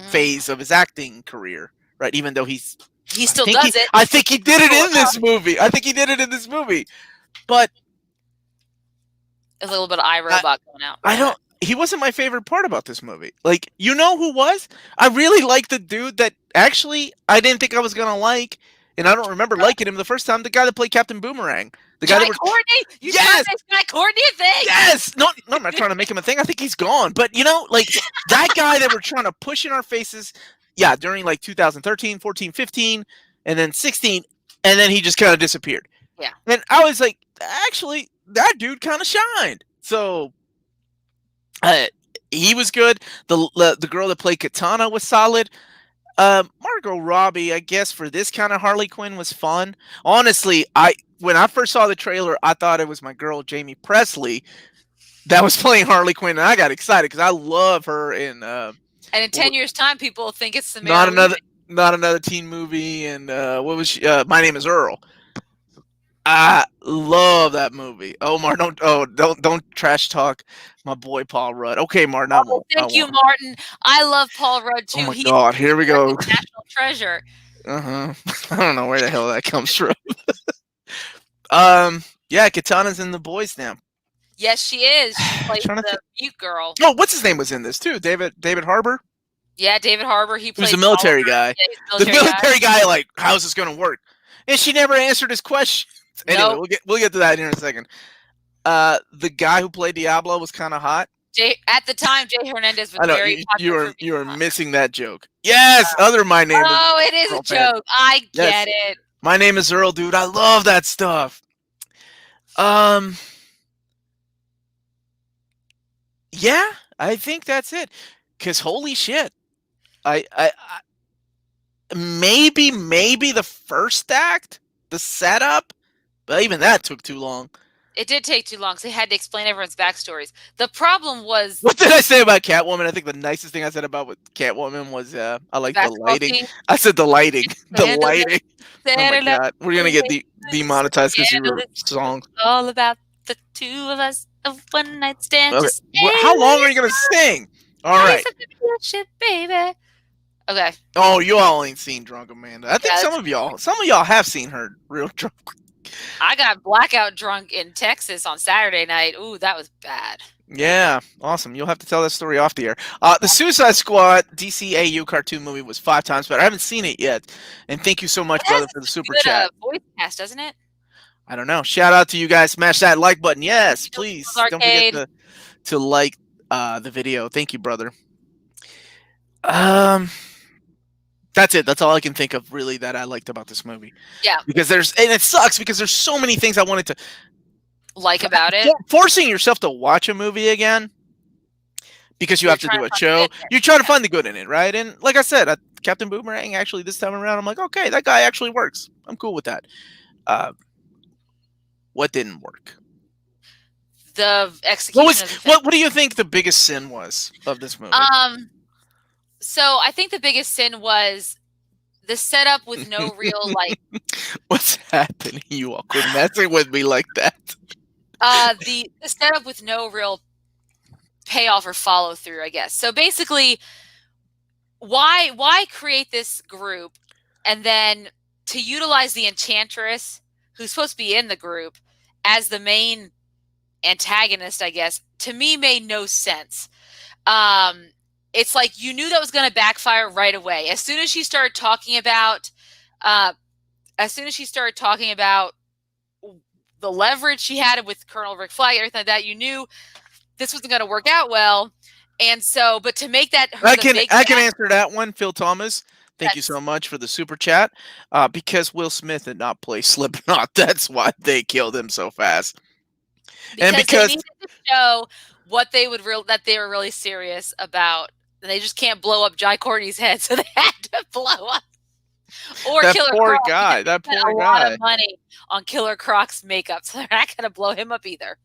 phase of his acting career, right? Even though he still does it. I think he did it in this movie. But There's a little bit of iRobot going out. I don't. He wasn't my favorite part about this movie. Like, you know who was? I really liked the dude that actually I didn't think I was gonna like, and I don't remember liking him the first time. The guy that played Captain Boomerang, the guy that Jai were Courtney? You trying yes, to make Jai Courtney a thing? yes. No, no, I'm not trying to make him a thing. I think he's gone. But you know, like that guy that we're trying to push in our faces. Yeah, during like 2013, 14, 15, and then 16, and then he just kind of disappeared. Yeah. And I was like, actually, that dude kind of shined. So he was good. The girl that played Katana was solid. Margot Robbie, I guess, for this kind of Harley Quinn was fun. Honestly, when I first saw the trailer, I thought it was my girl Jamie Presley that was playing Harley Quinn, and I got excited because I love her in. And in 10 years' time, people will think it's Samara not another teen movie, and what was she? My Name is Earl. I love that movie. Omar, don't trash talk my boy Paul Rudd. Okay, Martin. Thank you, Martin. I love Paul Rudd too. Oh my God, here we go. National treasure. I don't know where the hell that comes from. Yeah, Katana's in The Boys now. Yes, she is. She plays the mute girl. Oh, what's his name was in this too? David Harbour. Yeah, David Harbour. He plays the military guy. Yeah, the military guy. Like, how's this going to work? And she never answered his question. Anyway, nope. we'll get to that in a second. The guy who played Diablo was kind of hot. At the time, Jay Hernandez was very popular. You are missing that joke. Yes, My Name is. Oh, it is a joke. I get it. My Name is Earl, dude. I love that stuff. Yeah, I think that's it. Cause holy shit, I maybe the first act, the setup, but even that took too long. It did take too long, so they had to explain everyone's backstories. The problem was... What did I say about Catwoman? I think the nicest thing I said about Catwoman was I like the lighting. I said the lighting. The lighting. Oh my God. We're going to get demonetized because you were song. All about the two of us, a one-night stand. Okay. How long are you going to sing? All right. Shit, baby. Okay. Oh, you all ain't seen Drunk Amanda. I think some of y'all have seen her real drunk. I got blackout drunk in Texas on Saturday night. Ooh, that was bad. Yeah, awesome. You'll have to tell that story off the air. The Suicide Squad DCEU cartoon movie was 5 times better. I haven't seen it yet. And thank you so much, brother, for the super chat. Voice cast, doesn't it? I don't know. Shout out to you guys. Smash that like button. Yes, please. Don't forget to like the video. Thank you, brother. That's it. That's all I can think of, really, that I liked about this movie. Yeah. Because it sucks because there's so many things I wanted to like about it. Forcing yourself to watch a movie again because you have to do a show. You're trying to find the good in it, right? And like I said, Captain Boomerang, actually, this time around, I'm like, okay, that guy actually works. I'm cool with that. What didn't work? The execution. What do you think the biggest sin was of this movie? So I think the biggest sin was the setup with no real like. What's happening? You all quit messing with me like that. The setup with no real payoff or follow through, I guess. So basically, why create this group and then to utilize the Enchantress, who's supposed to be in the group, as the main antagonist, I guess, to me made no sense. It's like you knew that was going to backfire right away. As soon as she started talking about, the leverage she had with Colonel Rick Flag, everything like that, you knew this wasn't going to work out well. And so, but to make that, I can answer that one, Phil Thomas. Thank you so much for the super chat. Because Will Smith did not play Slipknot, that's why they killed him so fast. Because they needed to show what they would that they were really serious about. And they just can't blow up Jai Courtney's head, so they had to blow up. Or that Killer poor Croc. guy. That poor guy. A lot of money on Killer Croc's makeup, so they're not going to blow him up either.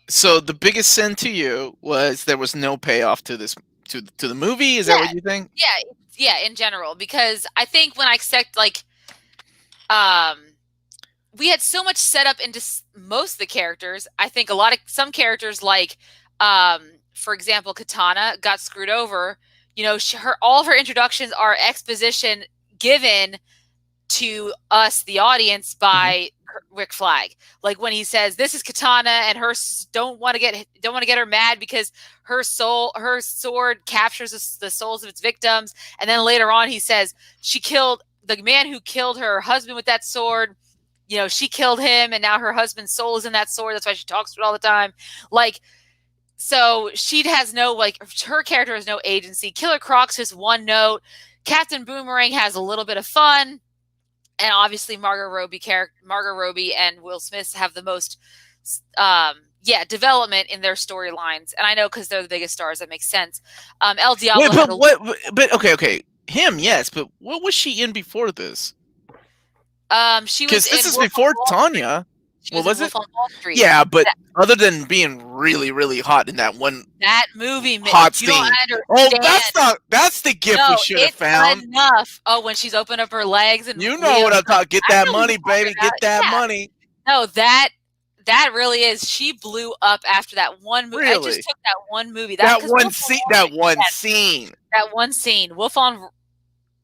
So the biggest sin to you was there was no payoff to this to the movie. Is that what you think? Yeah, in general, because I think when I expect we had so much set up into most of the characters. I think some characters for example, Katana got screwed over. You know, all of her introductions are exposition given to us, the audience, by Rick Flag. Like when he says, "This is Katana," and don't want to get her mad because her sword captures the souls of its victims. And then later on, he says she killed the man who killed her husband with that sword. You know, she killed him, and now her husband's soul is in that sword. That's why she talks to it all the time. Like, so she has no, like, her character has no agency. Killer Croc's just one note. Captain Boomerang has a little bit of fun. And obviously Margot Robbie and Will Smith have the most development in their storylines. And I know because they're the biggest stars, that makes sense. El Diablo but okay. Him, yes, but what was she in before this? She was this is before Tanya. What was it? On Wall Street. Yeah, but other than being really, really hot in that movie, hot scene. That's the gift we should have found. Enough. Oh, when she's opened up her legs and you know what I'm talking. Get that money, baby. Get that money. No, that really is. She blew up after that one movie. Really? I just took that one movie. That one scene. That one scene. Wolf on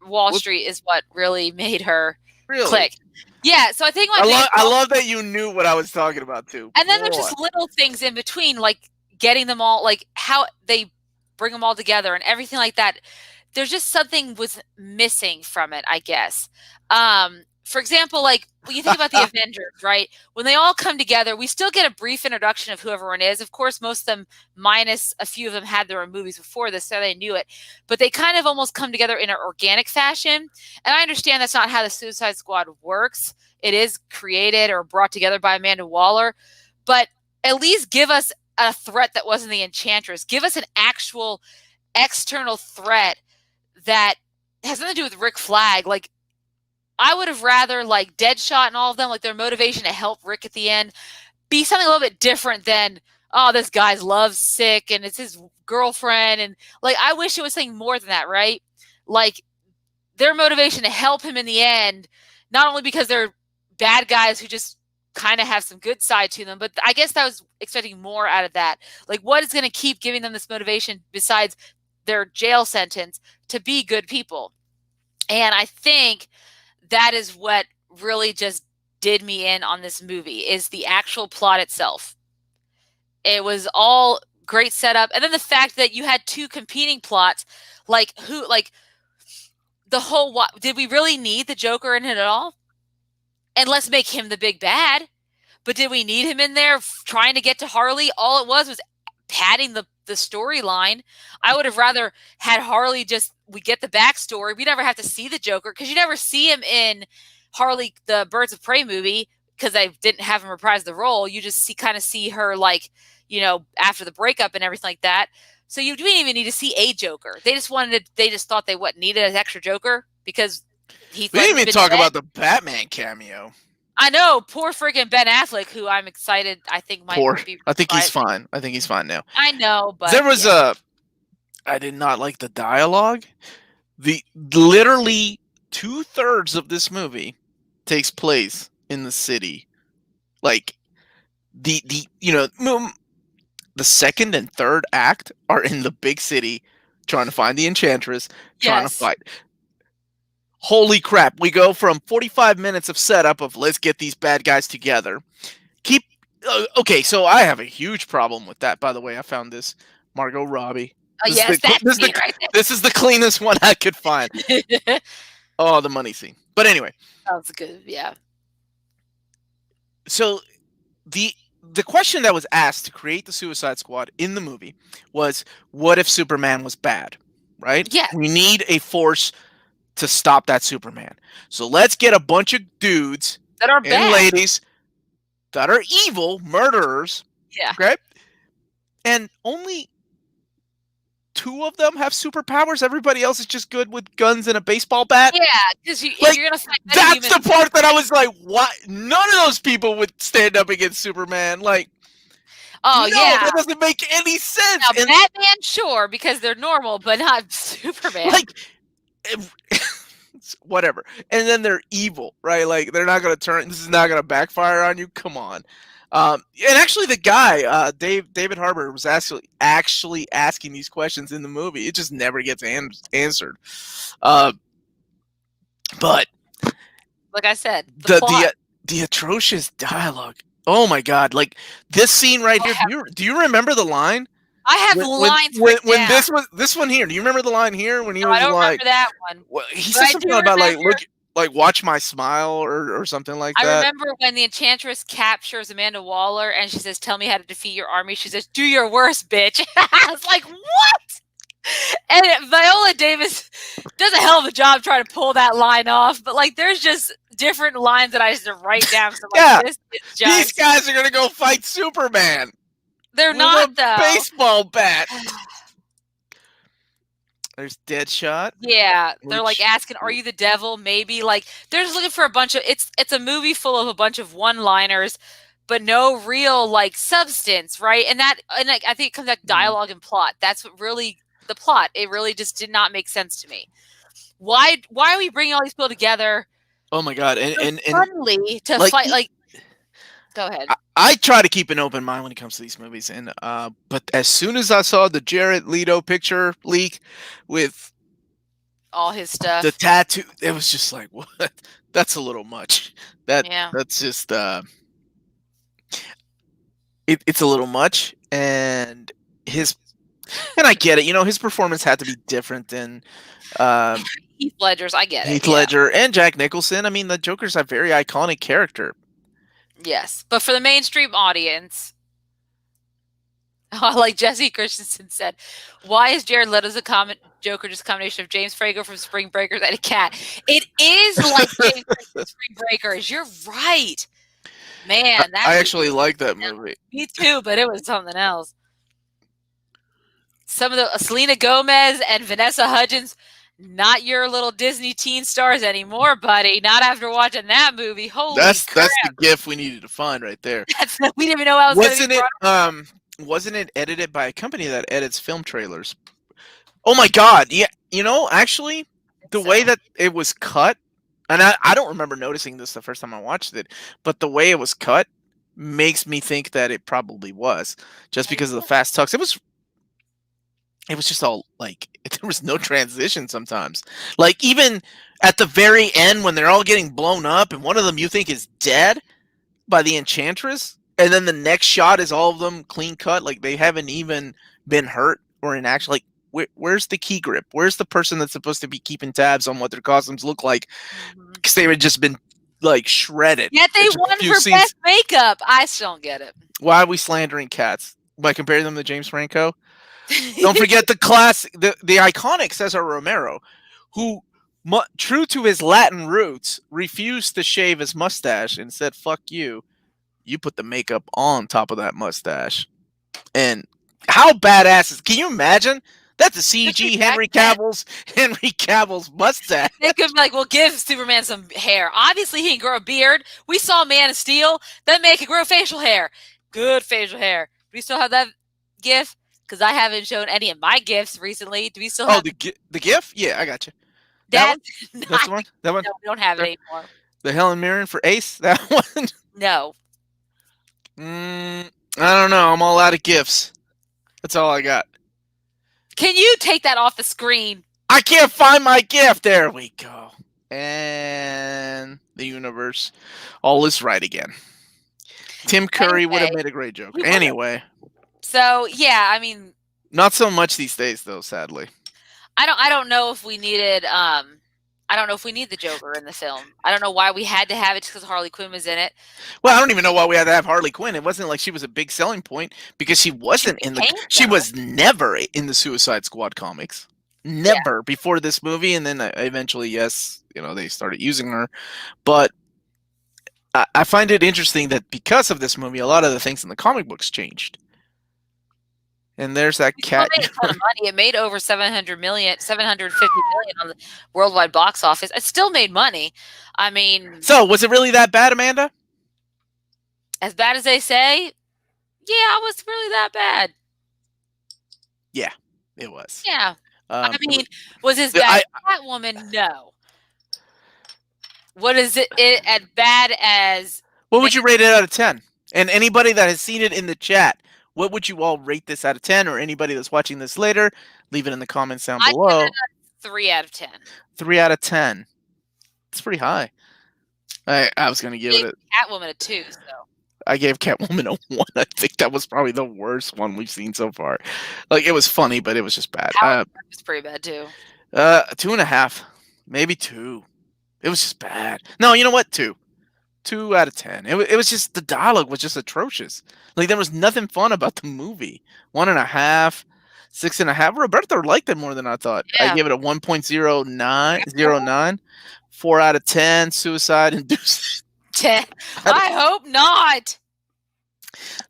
Wall Street is what really made her click. Yeah, so I think I love that you knew what I was talking about too. And then there's just little things in between, like getting them all, like how they bring them all together and everything like that. There's just something was missing from it, I guess. For example, like when you think about the Avengers, right? When they all come together, we still get a brief introduction of who everyone is. Of course, most of them, minus a few of them, had their own movies before this, so they knew it. But they kind of almost come together in an organic fashion. And I understand that's not how the Suicide Squad works. It is created or brought together by Amanda Waller. But at least give us a threat that wasn't the Enchantress. Give us an actual external threat that has nothing to do with Rick Flag. Like, I would have rather, like, Deadshot and all of them, like, their motivation to help Rick at the end be something a little bit different than, oh, this guy's lovesick and it's his girlfriend. And, like, I wish it was something more than that, right? Like, their motivation to help him in the end, not only because they're bad guys who just kind of have some good side to them, but I guess I was expecting more out of that. Like, what is going to keep giving them this motivation besides their jail sentence to be good people? And I think that is what really just did me in on this movie, is the actual plot itself. It was all great setup. And then the fact that you had two competing plots, did we really need the Joker in it at all? And let's make him the big bad. But did we need him in there trying to get to Harley? All it was padding the storyline. I would have rather had Harley we get the backstory. We never have to see the Joker, because you never see him in Harley, the Birds of Prey movie, because they didn't have him reprise the role. You just kind of see her, like, you know, after the breakup and everything like that. So you didn't even need to see a Joker. They just thought they needed an extra Joker because we didn't even talk about the Batman cameo. I know, poor freaking Ben Affleck, who I'm excited. I think might be. I think he's fine. I think he's fine now. I know, but there was I did not like the dialogue. Literally 2/3 of this movie takes place in the city. Like the second and third act are in the big city, trying to find the Enchantress, trying to fight. Holy crap, we go from 45 minutes of setup of let's get these bad guys together. Okay, so I have a huge problem with that. By the way, I found this. Margot Robbie. This is the cleanest one I could find. Oh, the money scene. But anyway. Sounds good, yeah. So the question that was asked to create the Suicide Squad in the movie was, what if Superman was bad? Right? Yeah. We need a force to stop that Superman. So let's get a bunch of dudes that are and bad. ladies that are evil, murderers. Yeah. Okay? And only 2 of them have superpowers. Everybody else is just good with guns and a baseball bat. Yeah, because if you're gonna fight that's the part that I was like, what? None of those people would stand up against Superman. Like, that doesn't make any sense. Now, Batman, sure, because they're normal, but not Superman. Like, whatever. And then they're evil, right? Like, they're not going to turn. This is not going to backfire on you. Come on. And actually, the guy, David Harbour, was actually asking these questions in the movie. It just never gets answered. But like I said, the the atrocious dialogue. Oh my god! Like this scene right here. Do you remember the line? I have When when lines when, written when down. this one here? Do you remember the line here when he No, I was don't like, remember that one, well, he but said I something do about like remember look, like watch my smile or something like I that. remember when the Enchantress captures Amanda Waller and she says, "Tell me how to defeat your army." She says, "Do your worst, bitch." I was like, "What?" And Viola Davis does a hell of a job trying to pull that line off, but like, there's just different lines that I just write down. So like, Yeah, this is these just guys are gonna go fight Superman they're with not a though. baseball bat. There's Deadshot, Yeah, they're like which asking, "Are you the devil?" Maybe like they're just looking for a bunch of it's a movie full of a bunch of one-liners, but no real like substance, right? And like, I think it comes back to dialogue and plot. That's what really the plot. It really just did not make sense to me. Why are we bringing all these people together oh my god, so and suddenly to like fight? Like, go ahead. I try to keep an open mind when it comes to these movies, and but as soon as I saw the Jared Leto picture leak with All his the stuff. tattoo, it was just like, what? That's a little much. Yeah. That's just it's a little much, and his and I get it. You know, his performance had to be different than um, Heath Ledger's. I get it. Heath Yeah. Ledger and Jack Nicholson. I mean, the Joker's a very iconic character. Yes. But for the mainstream audience, like Jesse Christensen said, why is Jared Leto's Joker just a combination of James Franco from Spring Breakers and a cat? It is like James Franco from Spring Breakers. You're right. Man, that I movie actually was like that something else. movie. Me too, but it was something else. Some of the Selena Gomez and Vanessa Hudgens, not your little Disney teen stars anymore, buddy. Not after watching that movie. Holy crap. That's the gif we needed to find right there. We didn't even know I was going to be Wasn't it brought up. wasn't it edited by a company that edits film trailers? Oh my god, yeah, you know, actually the way So, that it was cut, and I don't remember noticing this the first time I watched it, but the way it was cut makes me think that it probably was just because of the fast tucks. It was just all like there was no transition sometimes. Like even at the very end when they're all getting blown up and one of them you think is dead by the Enchantress, and then the next shot is all of them clean cut, like they haven't even been hurt or in action. Like where's the key grip? Where's the person that's supposed to be keeping tabs on what their costumes look like? Because they had just been like shredded. Yet they There's a won few for scenes. best makeup. I still don't get it. Why are we slandering cats by comparing them to James Franco? Don't forget the the iconic Cesar Romero, who, true to his Latin roots, refused to shave his mustache and said, "Fuck you." You put the makeup on top of that mustache. And how badass is? Can you imagine? That's a CG Henry Cavill's mustache. They could be like, "Well, give Superman some hair." Obviously, he can grow a beard. We saw Man of Steel. That man can grow facial hair. Good facial hair. Do we still have that gif? Because I haven't shown any of my gifs recently. Do we still have the GIF? Yeah, I got you. That that? one. That's the one. That one. No, we don't have it anymore. The Helen Mirren for Ace. That one. No. I don't know. I'm all out of gifs. That's all I got. Can you take that off the screen? I can't find my gift. There we go. And the universe, all is right again. Tim Curry would have made a great joke. Anyway. So yeah, I mean, not so much these days, though. Sadly, I don't know if we needed I don't know if we need the Joker in the film. I don't know why we had to have it just because Harley Quinn was in it. Well, I don't even know why we had to have Harley Quinn. It wasn't like she was a big selling point because she wasn't she was never in the Suicide Squad comics. Never before this movie, and then eventually, yes, you know, they started using her. But I find it interesting that because of this movie, a lot of the things in the comic books changed. And there's that cat. It made a ton of money. It made over 750 million on the worldwide box office. It still made money. I mean, so was it really that bad, Amanda? As bad as they say? Yeah, it was really that bad. Yeah, it was. Yeah. I mean, was it as bad as Catwoman? No. What is it as bad as... What would you rate it out of 10? And anybody that has seen it in the chat, what would you all rate this out of 10? Or anybody that's watching this later, leave it in the comments down below. I'd give it a 3 out of 10. 3 out of 10. It's pretty high. I was gonna give it Gave a. Catwoman a 2, so I gave Catwoman a 1. I think that was probably the worst one we've seen so far. Like it was funny, but it was just bad. Howard was pretty bad too. 2.5, maybe 2. It was just bad. No, you know what? 2. 2 out of 10. It was just the dialogue was just atrocious. Like there was nothing fun about the movie. 1.5, 6.5. Roberto liked it more than I thought. I Yeah. gave it a 1.0909. 4 out of 10. Suicide induced. I hope not.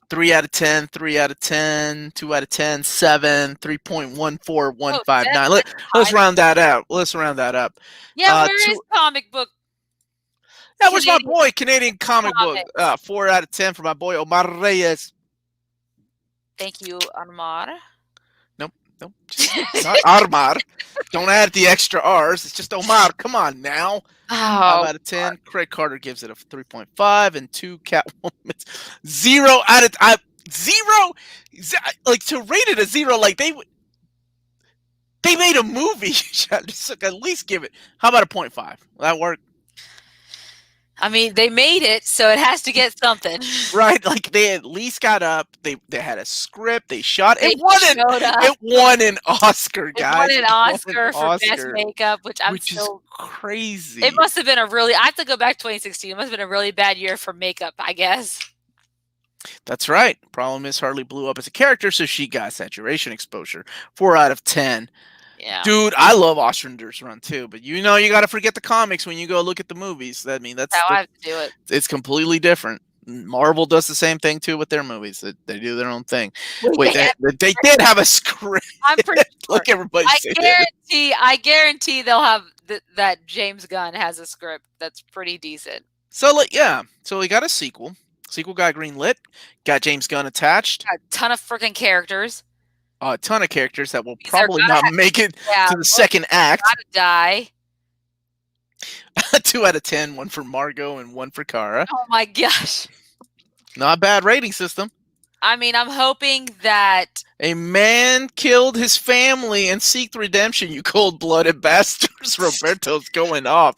3 out of 10. 3 out of 10. 2 out of 10. 7. 3.14159. Let's round that out. Let's round that up. Yeah, where is comic book? Yeah, where's my boy? Canadian comic book. 4 out of 10 for my boy Omar Reyes. Thank you, Omar. Nope. It's not Omar. Don't add the extra R's. It's just Omar. Come on now. 5 out of 10. Craig Carter gives it a 3.5, and 2 Catwoman. 0 out of 0. Like to rate it a 0, like they made a movie. Just at least give it. How about a 0.5? Will that work? I mean, they made it, so it has to get something. Right, like they at least got up. They had a script. They shot. It won an Oscar, guys. It won an Oscar for best makeup, which is crazy. It must have been I have to go back to 2016. It must have been a really bad year for makeup, I guess. That's right. Problem is, Harley blew up as a character, so she got saturation exposure. 4 out of 10. Yeah. Dude, I love Ostrander's run too, but you got to forget the comics when you go look at the movies. I mean, that's how I have to do it. It's completely different. Marvel does the same thing too with their movies. They do their own thing. Wait, they did have a script. I'm pretty sure. Look, everybody. I guarantee they'll have that James Gunn has a script that's pretty decent. So so we got a sequel. Sequel got greenlit. Got James Gunn attached. Got a ton of freaking characters. A ton of characters that will probably not make it to the second act. Gotta die. 2 out of 10. 1 for Margot and 1 for Kara. Oh my gosh. Not a bad rating system. I mean, I'm hoping that a man killed his family and seeked redemption. You cold-blooded bastards. Roberto's going off.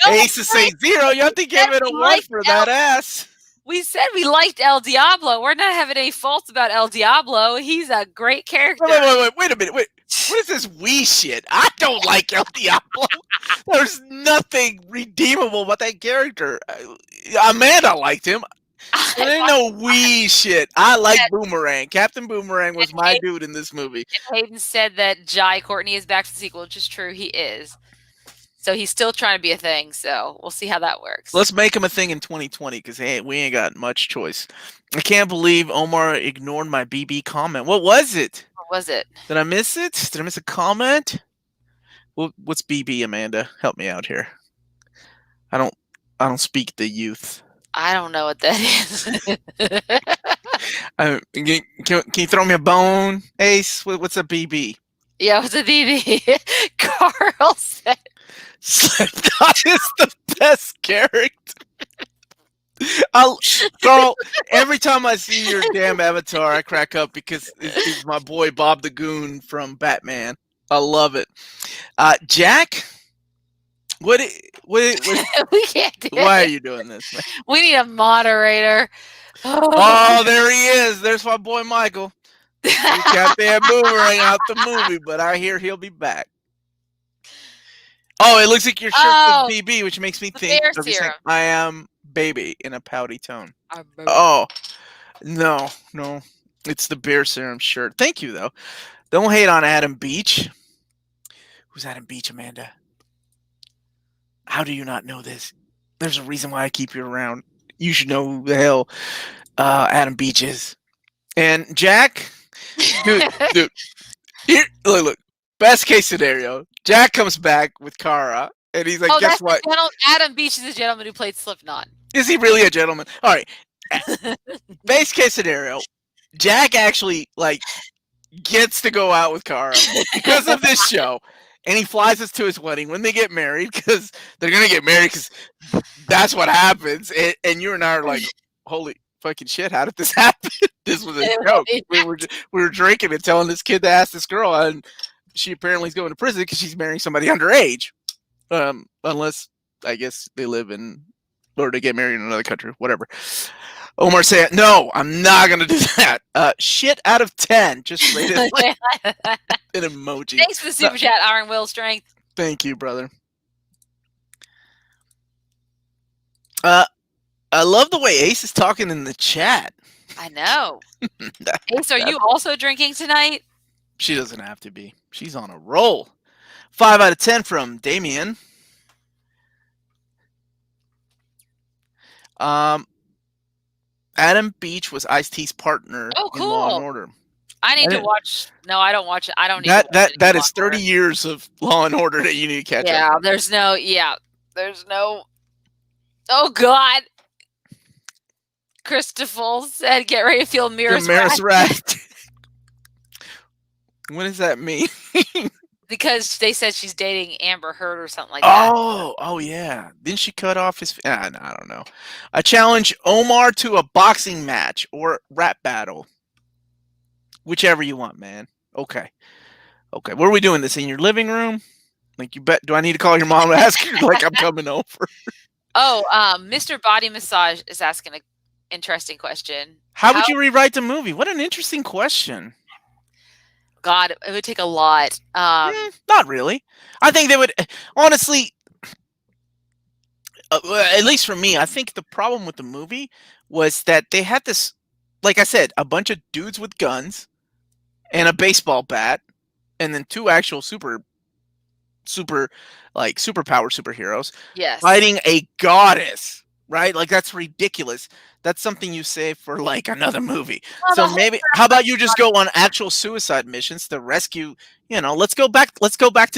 Ace is saying 0. You have to give it a 1 for that ass. We said we liked El Diablo. We're not having any faults about El Diablo. He's a great character. Wait a minute. What is this we shit? I don't like El Diablo. There's nothing redeemable about that character. Amanda liked him. There ain't no we shit. I like Boomerang. Captain Boomerang was my dude in this movie. And Hayden said that Jai Courtney is back for the sequel, which is true. He is. So he's still trying to be a thing, so we'll see how that works. Let's make him a thing in 2020, because we ain't got much choice. I can't believe Omar ignored my BB comment. What was it? What was it? Did I miss it? Did I miss a comment? What's BB, Amanda? Help me out here. I don't speak the youth. I don't know what that is. Can you throw me a bone, Ace? What's a BB? Yeah, what's a BB? Carl said. Slipknot is the best character. Carl, every time I see your damn avatar, I crack up because it's my boy Bob the Goon from Batman. I love it. Jack, what we can't do why are you doing this, man? We need a moderator. Oh, there he is. There's my boy Michael. He got that Boomerang out the movie, but I hear he'll be back. Oh, it looks like your shirt was BB, which makes me think I am baby in a pouty tone. Oh, no. It's the bear serum shirt. Thank you, though. Don't hate on Adam Beach. Who's Adam Beach, Amanda? How do you not know this? There's a reason why I keep you around. You should know who the hell Adam Beach is. And Jack, dude, here, look. Best case scenario, Jack comes back with Kara, and he's like, guess what? Adam Beach is a gentleman who played Slipknot. Is he really a gentleman? All right. Base case scenario, Jack actually, gets to go out with Kara because of this show, and he flies us to his wedding when they get married, because they're going to get married, because that's what happens, and you and I are like, holy fucking shit, how did this happen? This was a joke. We were drinking and telling this kid to ask this girl, and she apparently is going to prison because she's marrying somebody underage. Unless I guess they live in, or they get married in another country, whatever. Omar saying, no, I'm not going to do that. Shit out of 10. Just rated like an emoji. Thanks for the No, super chat, Iron Will Strength. thank you, brother. I love the way Ace is talking in the chat. I know. Ace, are you also drinking tonight? She doesn't have to be. She's on a roll. 5 out of 10 from Damien. Adam Beach was Ice-T's partner Oh, in Law and cool. Order. I need to watch. No, I don't watch it. I don't need to watch That it that is anymore. 30 years of Law and Order that you need to catch Yeah, up. there's no. Oh God. Christopher said, "Get ready to feel mirrors rat." What does that mean? because they said she's dating Amber Heard or something like that." Oh yeah. Didn't she cut off his? I don't know. I challenge Omar to a boxing match or rap battle, whichever you want, man. Okay. Where are we doing this, in your living room? Like, you bet. Do I need to call your mom and ask her like I'm coming over? Oh, Mr. Body Massage is asking an interesting question. How would you rewrite the movie? What an interesting question. God, it would take a lot. Not really. I think they would, honestly, at least for me, I think the problem with the movie was that they had this, like I said, a bunch of dudes with guns and a baseball bat, and then two actual superpower superheroes fighting a goddess, right? Like, that's ridiculous. That's something you say for like another movie. So maybe, how about you just go on actual suicide missions to rescue? Let's go back to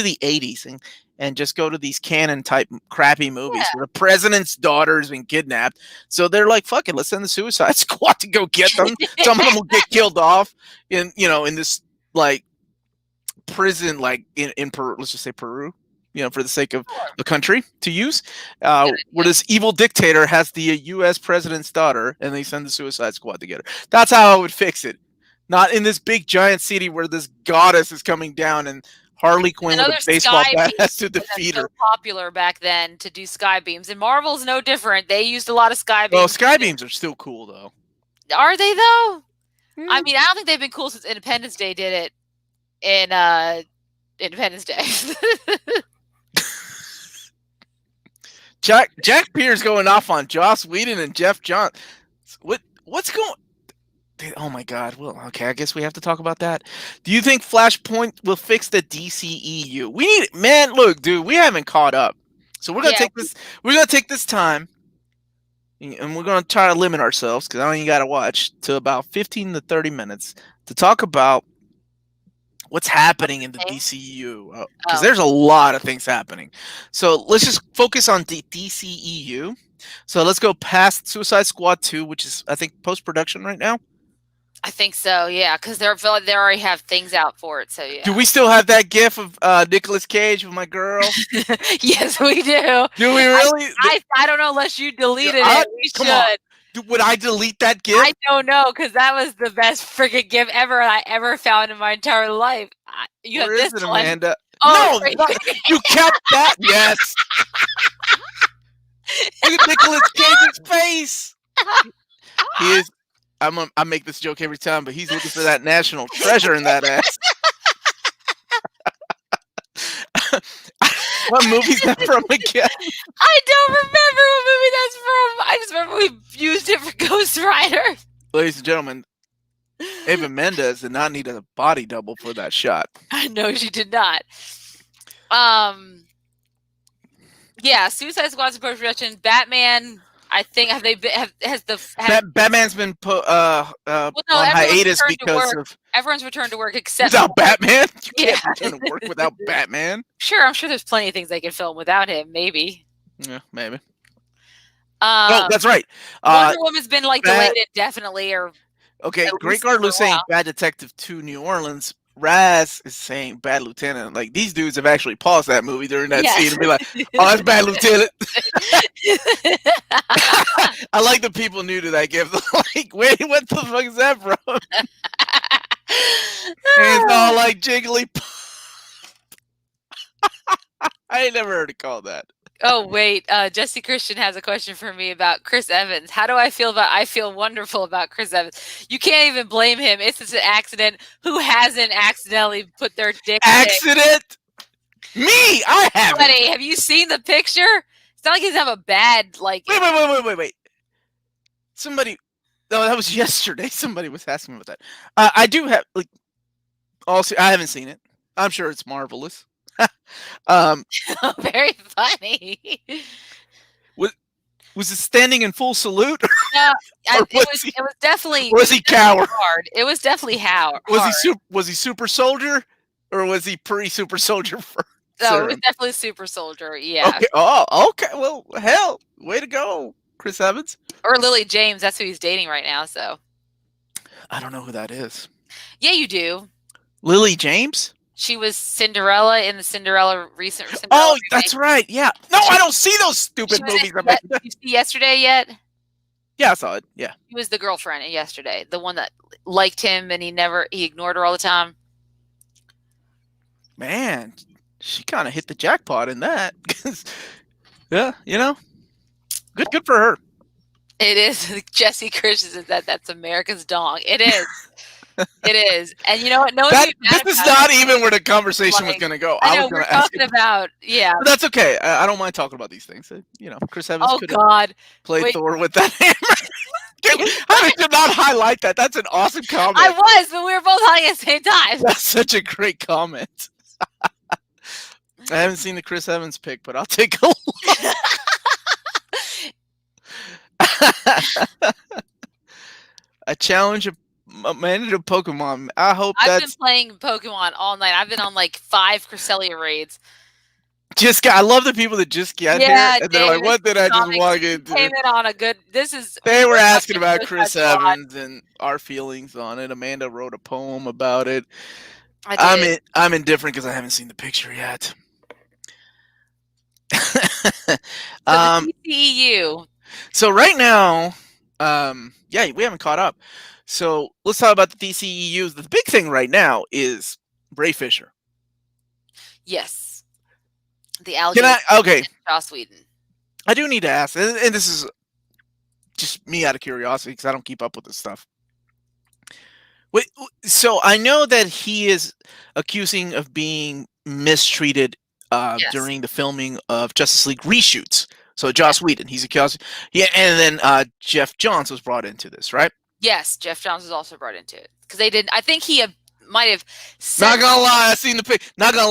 the 80s and just go to these canon type crappy movies where the president's daughter has been kidnapped. So they're like, fuck it, let's send the Suicide Squad to go get them. Some of them will get killed off in this like prison, like in Peru, let's just say Peru, for the sake of the country to use, where this evil dictator has the U.S. president's daughter, and they send the Suicide Squad to get her. That's how I would fix it. Not in this big giant city where this goddess is coming down and Harley Quinn with a baseball bat has to defeat her. So popular back then to do sky beams, and Marvel's no different. They used a lot of sky beams. Well, sky beams are still cool though. Are they though? I mean, I don't think they've been cool since Independence Day did it in Independence Day. Jack Pierce going off on Joss Whedon and Jeff Johns. What's going? Oh my God! Well, okay, I guess we have to talk about that. Do you think Flashpoint will fix the DCEU? We need, man. Look, dude, we haven't caught up, so we're gonna take this. We're gonna take this time, and we're gonna try to limit ourselves because I only got to watch to about 15 to 30 minutes to talk about what's happening in the DCEU, because there's a lot of things happening. So let's just focus on the DCEU. So let's go past Suicide Squad 2, which is, I think, post-production right now. I think so, yeah, because they already have things out for it. So yeah. Do we still have that GIF of Nicolas Cage with my girl? Yes, we do. Do we really? I don't know unless you deleted it. We should. On. Would I delete that GIF? I don't know, because that was the best freaking GIF ever I ever found in my entire life. Where is it, Amanda? Oh, no, you kept that. Yes. Look at Nicolas Cage's face. He is. I make this joke every time, but he's looking for that national treasure in that ass. What movie's that from again? I don't remember what movie that's from. I just remember we used it for Ghost Rider. Ladies and gentlemen, Eva Mendes did not need a body double for that shot. I know she did not. Yeah, Suicide Squad's in post-production. Batman, I think, Batman's been put on hiatus because of everyone's returned to work except without Batman. You can't return to work without Batman. Sure, I'm sure there's plenty of things they can film without him. Maybe. Yeah, maybe. Oh, that's right. Wonder Woman's been delayed indefinitely, or okay. Great Guard saying Bad Detective 2 New Orleans. Raz is saying Bad Lieutenant. Like, these dudes have actually paused that movie during that scene and be like, "Oh, that's Bad Lieutenant." I like the people new to that gift. Like, wait, what the fuck is that from? And it's all like jiggly. I ain't never heard it called that. Oh, wait. Jesse Christian has a question for me about Chris Evans. How do I feel about? I feel wonderful about Chris Evans. You can't even blame him. It's just an accident. Who hasn't accidentally put their dick pic? Accident? Me? I haven't. Buddy, have you seen the picture? It's not like he's have a bad like. Wait. Somebody. No, that was yesterday. Somebody was asking me about that. I do have like. Also, I haven't seen it. I'm sure it's marvelous. Very funny. Was it standing in full salute, No, or it was definitely was he coward? hard. It was definitely hard. Was he super soldier, or was he pre super soldier for No, it was serum? definitely super soldier. Yeah, Okay. Oh, okay. Well, hell, way to go, Chris Evans. or Lily James. That's who he's dating right now. So I don't know who that is. yeah, you do. Lily James. She was Cinderella in the recent Cinderella Oh, remake. that's right. Yeah. No, I don't see those stupid movies. Did you see Yesterday yet? Yeah, I saw it. Yeah. He was the girlfriend in Yesterday, the one that liked him and he ignored her all the time. Man, she kind of hit the jackpot in that. Yeah, good for her. It is. Jesse Christian says that's America's dong. It is. It is. And you know what? No, this is not even where the conversation was going to go. I know we're talking about, yeah. But that's okay. I don't mind talking about these things. Chris Evans could have played Thor with that hammer. How did you not highlight that? That's an awesome comment. I was, but we were both highlighting at the same time. That's such a great comment. I haven't seen the Chris Evans pick, but I'll take a look. A challenge Amanda to Pokemon. I hope I've been playing Pokemon all night. I've been on like 5 Cresselia raids. I love the people that just get here and they're like, "What did I just walk into?" Came in on a good. They were asking about Chris Evans and our feelings on it. Amanda wrote a poem about it. I'm indifferent because I haven't seen the picture yet. The DCEU. So right now, yeah, we haven't caught up. So let's talk about the DCEUs. The big thing right now is Ray Fisher. Yes. The alligator. Okay. Joss Whedon. I do need to ask, and this is just me out of curiosity because I don't keep up with this stuff. Wait, so I know that he is accusing of being mistreated during the filming of Justice League reshoots. So Joss Whedon, he's accused. Yeah, and then Jeff Johns was brought into this, right? Yes, Jeff Johns was also brought into it because they did. I think he might have. Not gonna lie, I seen the pic. Not gonna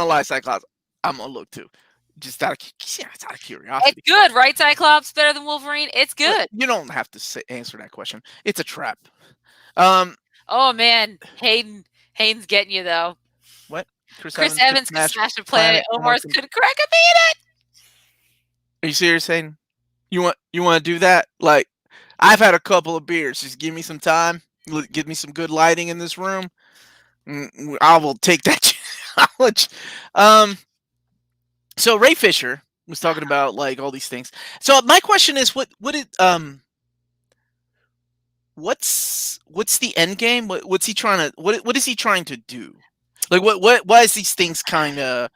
lie, Cyclops. I'm gonna look too. Just out of curiosity. It's good, right? Cyclops better than Wolverine. It's good. You don't have to answer that question. It's a trap. Oh man, Hayden's getting you though. What? Chris Evans could smash the planet. Omar's could crack a bee in it. Are you serious, Hayden? You want to do that? Like, I've had a couple of beers. Just give me some time. Give me some good lighting in this room. I will take that challenge. So Ray Fisher was talking about like all these things. So my question is, what's the end game? What's he trying to? What is he trying to do? Like why is these things kind of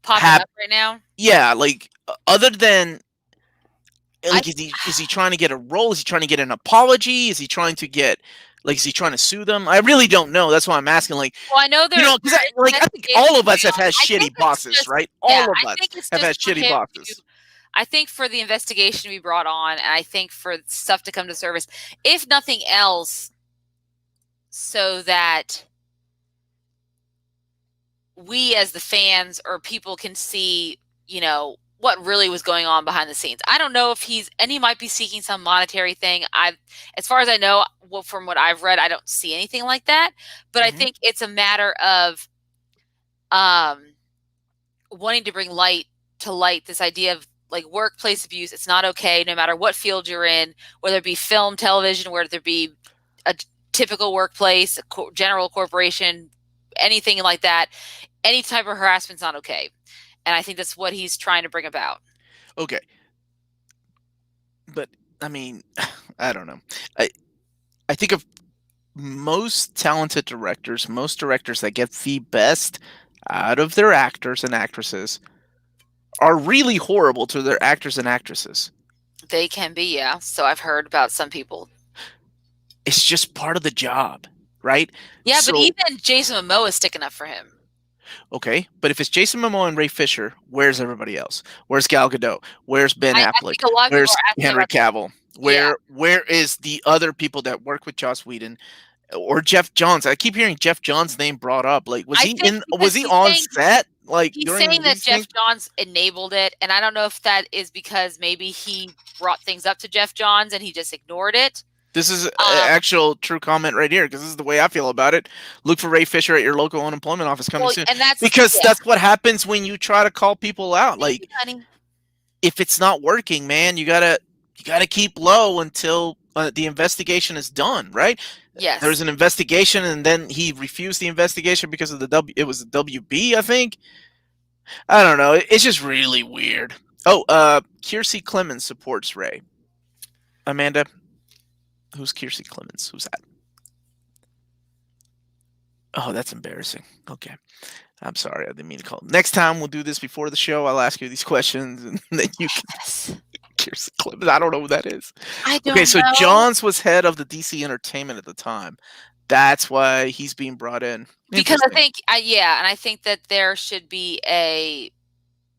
popping up right now? Yeah, like other than like is he trying to get a role? Is he trying to get an apology? Is he trying to get is he trying to sue them? I really don't know. That's why I'm asking. Like, well, I know because I think all of us have had shitty bosses, right? All of us have had shitty bosses. I think for the investigation to be brought on, and I think for stuff to come to service, if nothing else, so that we as the fans or people can see, what really was going on behind the scenes. I don't know if he might be seeking some monetary thing. As far as I know, from what I've read, I don't see anything like that. But I think it's a matter of wanting to bring light this idea of like workplace abuse. It's not okay, no matter what field you're in, whether it be film, television, whether it be a typical workplace, a general corporation, anything like that. Any type of harassment's not okay. And I think that's what he's trying to bring about. Okay. But, I mean, I don't know. I think of most talented directors, most directors that get the best out of their actors and actresses are really horrible to their actors and actresses. They can be, yeah. So I've heard about some people. It's just part of the job, right? Yeah, but So, even Jason Momoa is sticking up for him. okay, but if it's Jason Momoa and Ray Fisher, where's everybody else? Where's Gal Gadot? Where's Ben I Affleck? think a lot of people Where's are asking Henry about. Cavill? Yeah, Where is the other people that work with Joss Whedon or Jeff Johns? I keep hearing Jeff Johns' name brought up. Like, I think was because he on set like he's during saying that these things? Jeff Johns enabled it, and I don't know if that is because maybe he brought things up to Jeff Johns and he just ignored it. This is an Um, actual true comment right here because this is the way I feel about it. Look for Ray Fisher at your local unemployment office coming well, soon. and Because yeah. that's what happens when you try to call people out. Thank you, Like, honey. if it's not working, man, you gotta keep low until the investigation is done, right? There was Yes. an investigation, and then he refused the investigation because of the It was the WB, I think. I don't know. It's just really weird. Oh, Kiersey Clemens supports Ray. Amanda, who's Kiersey Clemens? Who's that? Oh, that's embarrassing. Okay. I'm sorry. I didn't mean to call. Next time we'll do this before the show. I'll ask you these questions and then you can. Yes. Kiersey Clemens. I don't know who that is. I Okay, don't so know Johns was head of the DC Entertainment at the time. That's why he's being brought in. because I Interesting. think, yeah, and I think that there should be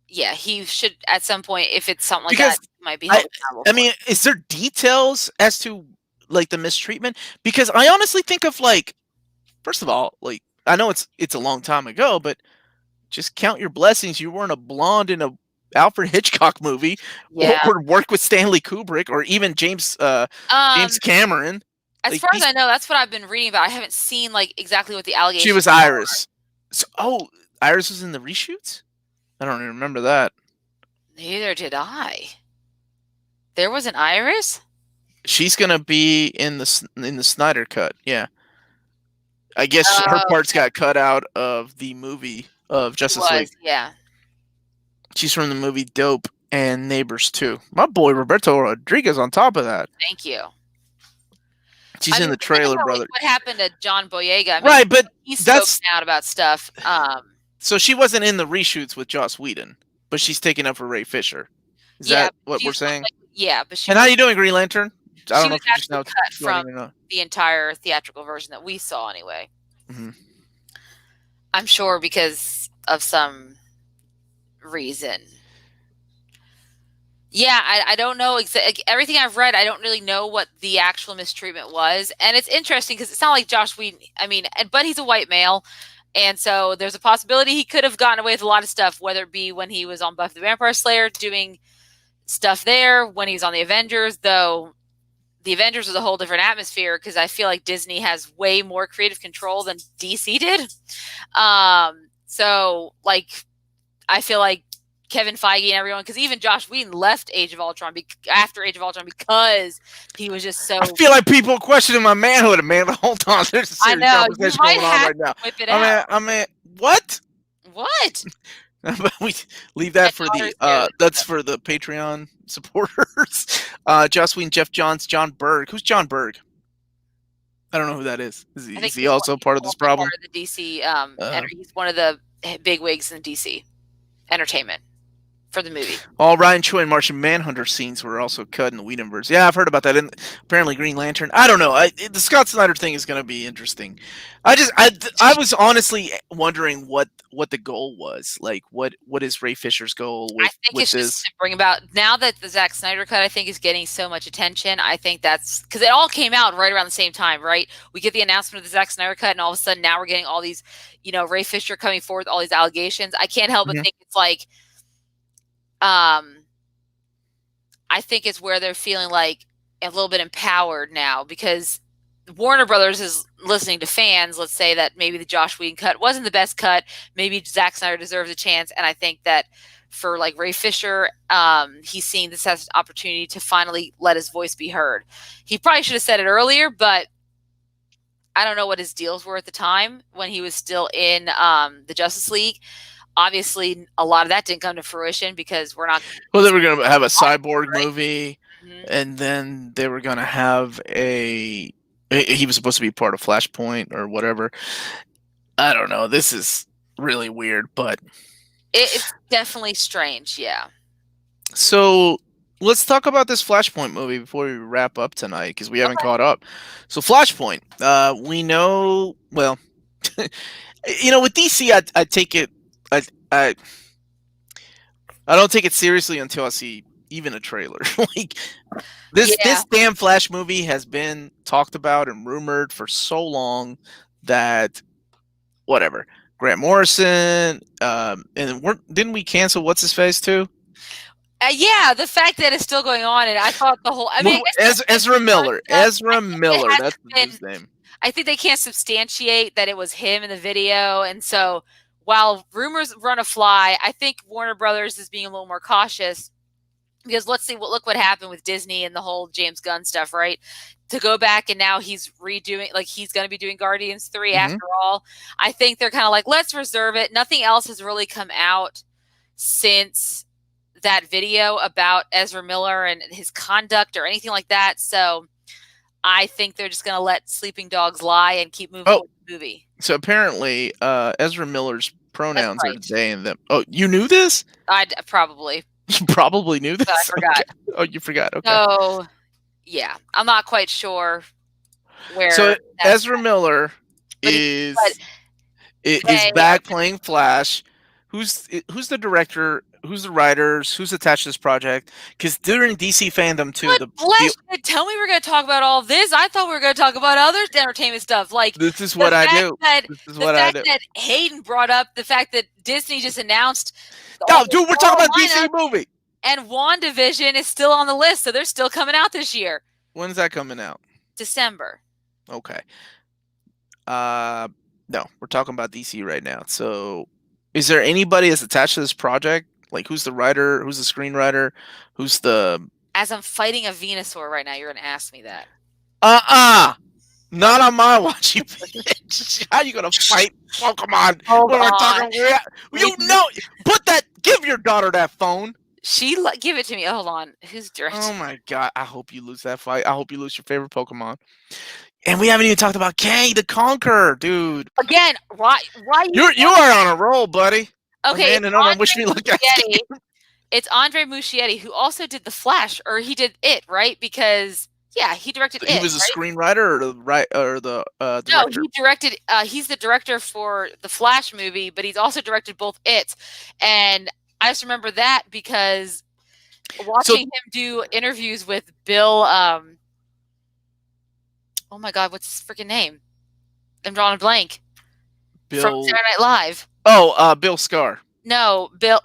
yeah, he should at some point, if it's something like that, Because might be I held accountable I for it. mean, is there details as to like the mistreatment? Because I honestly think of like, first of all, like I know it's a long time ago, but just count your blessings. You weren't a blonde in a Alfred Hitchcock movie, Yeah. or work with Stanley Kubrick, or even James Um, Cameron. as Like far as these, I know, that's what I've been reading about. I haven't seen like exactly what the she allegations was are. Iris. So, oh, Iris was in the reshoots. I don't even remember that. Neither did I. There was an Iris? She's gonna be in the Snyder cut. Yeah, I guess her parts Okay. got cut out of the movie of She Justice League. was, yeah. She's from the movie Dope and Neighbors too. My boy Roberto Rodriguez on top of that. Thank you. She's I in mean, the we already trailer, know brother. what happened to John Boyega. I mean, Right, but he's spoken that's out about stuff. so she wasn't in the reshoots with Joss Whedon, but she's taking up for Ray Fisher. Is Yeah, that what we're saying? but And how you doing, Green Lantern? I she don't know was if you're just actually now cut from joining or not. the entire theatrical version that we saw anyway. Mm-hmm. I'm sure because of some reason. Yeah, I don't know everything I've read. I don't really know what the actual mistreatment was, and it's interesting because it's not like Josh Whedon. I mean, but he's a white male, and so there's a possibility he could have gotten away with a lot of stuff, whether it be when he was on Buffy the Vampire Slayer doing stuff there, when he's on the Avengers, though. The Avengers was a whole different atmosphere because I feel like Disney has way more creative control than DC did. So like I feel like Kevin Feige and everyone, because even Josh Whedon left Age of Ultron after Age of Ultron because he was just so. I feel like people are questioning my manhood, Amanda. Hold on, there's a I serious know you conversation might going on have right now. to whip it out. I mean, what? What? We leave that for My the daughter's here. that's for the Patreon supporters. Joss Whedon, Jeff Johns, John Berg. Who's John Berg? I don't know who that is. I Is think he also part of this also part problem? of the DC. Uh, He's one of the big wigs in DC Entertainment for the movie. All Ryan Choi and Martian Manhunter scenes were also cut in the Whedonverse. Yeah, I've heard about that. And apparently Green Lantern. I don't know. The Scott Snyder thing is going to be interesting. I was honestly wondering what the goal was. Like, what is Ray Fisher's goal I think with it's just this? to bring about now that the Zack Snyder cut, I think, is getting so much attention. I think that's because it all came out right around the same time, right? We get the announcement of the Zack Snyder cut, and all of a sudden now we're getting all these, Ray Fisher coming forward with all these allegations. I can't help but Mhm. think it's like, I think it's where they're feeling like a little bit empowered now because Warner Brothers is listening to fans. Let's say that maybe the Josh Whedon cut wasn't the best cut. Maybe Zack Snyder deserves a chance, and I think that for like Ray Fisher, he's seeing this as an opportunity to finally let his voice be heard. He probably should have said it earlier, but I don't know what his deals were at the time when he was still in the Justice League. Obviously, a lot of that didn't come to fruition because we're not. Well, they were going to have a cyborg Right? movie, Mm-hmm. and then they were going to have a. He was supposed to be part of Flashpoint or whatever. I don't know. This is really weird, but It's definitely strange, yeah. So let's talk about this Flashpoint movie before we wrap up tonight because we haven't Okay. caught up. So Flashpoint, we know. Well, with DC, I take it. I, I I don't take it seriously until I see even a trailer. Like Yeah. this damn Flash movie has been talked about and rumored for so long that whatever. Grant Morrison, and didn't we cancel what's his face too? Yeah, the fact that it's still going on, and I thought I mean, I guess the Ezra Amazon Miller. stuff, I Ezra think it Miller. hasn't That's the been dude's name. I think they can't substantiate that it was him in the video, and so while rumors run a fly, I think Warner Brothers is being a little more cautious because look what happened with Disney and the whole James Gunn stuff, right? To go back and now he's redoing, like he's going to be doing Guardians 3 Hmm. after all. I think they're kind of like, let's reserve it. Nothing else has really come out since that video about Ezra Miller and his conduct or anything like that. So I think they're just going to let sleeping dogs lie and keep moving Oh, with the movie. so apparently, Ezra Miller's That's pronouns are right. they and them. Oh, you knew this? Probably, You probably knew but I this. forgot. Okay. Oh, you forgot. Okay. So yeah, I'm not quite sure So where that's Ezra Miller but but is is they are back playing Flash. Who's the director? Who's the writers? Who's attached to this project? Because during DC fandom too, but the bless you, tell me we're going to talk about all this. I thought we were going to talk about other entertainment stuff, like this is the what I fact do. that This is the what I fact do. that Hayden brought up the fact that Disney just announced No, the dude, we're talking fall about lineup, DC movie. and WandaVision is still on the list, so they're still coming out this year, When's that coming out? December. Okay. Uh, no, we're talking about DC right now. So, is there anybody that's attached to this project? Like, who's the writer? Who's the screenwriter? Who's the? As I'm fighting a Venusaur right now, you're going to ask me that. Not on my watch, you bitch. How you gonna fight Pokemon? Hold When we're on. talking, you know, put that. Give your daughter that phone. Give it to me. Hold on. Who's Oh directing? my god! I hope you lose that fight. I hope you lose your favorite Pokemon. And we haven't even talked about Kang the Conqueror, dude. Again, why You are on a roll, buddy. Okay, Amanda, no, wish me luck. It's Andre Muschietti who also did The Flash, or he did It, right? Because yeah, he directed He It, was a right? screenwriter or the No, director. he directed. He's the director for the Flash movie, but he's also directed both It, and I just remember that because So watching him do interviews with Bill. Oh my God, what's his freaking name? I'm drawing a blank. From Bill. Saturday Night Live. Oh, Bill Scar. No, Bill.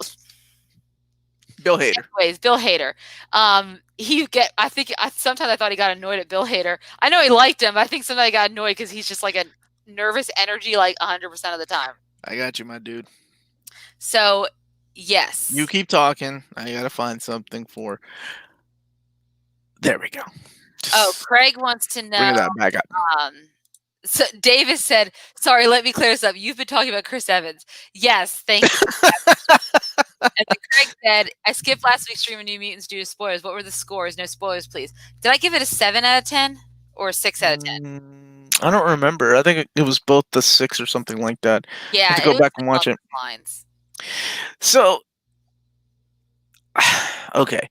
Bill Hader. Anyways, Bill Hader. Sometimes I thought he got annoyed at Bill Hader. I know he liked him, but I think sometimes I got annoyed because he's just like a nervous energy like 100% of the time. I got you, my dude. So, yes. You keep talking. I gotta find something for. There we go. Craig wants to know. Bring that back up. So Davis said, "Sorry, let me clear this up. You've been talking about Chris Evans." Yes, thank you. And then Craig said, "I skipped last week's stream of New Mutants due to spoilers. What were the scores? No spoilers, please." Did I give it a 7 out of 10 or a 6 out of 10? I don't remember. I think it was both the 6 or something like that. Yeah, I have to go back and watch it. Lines. So, okay.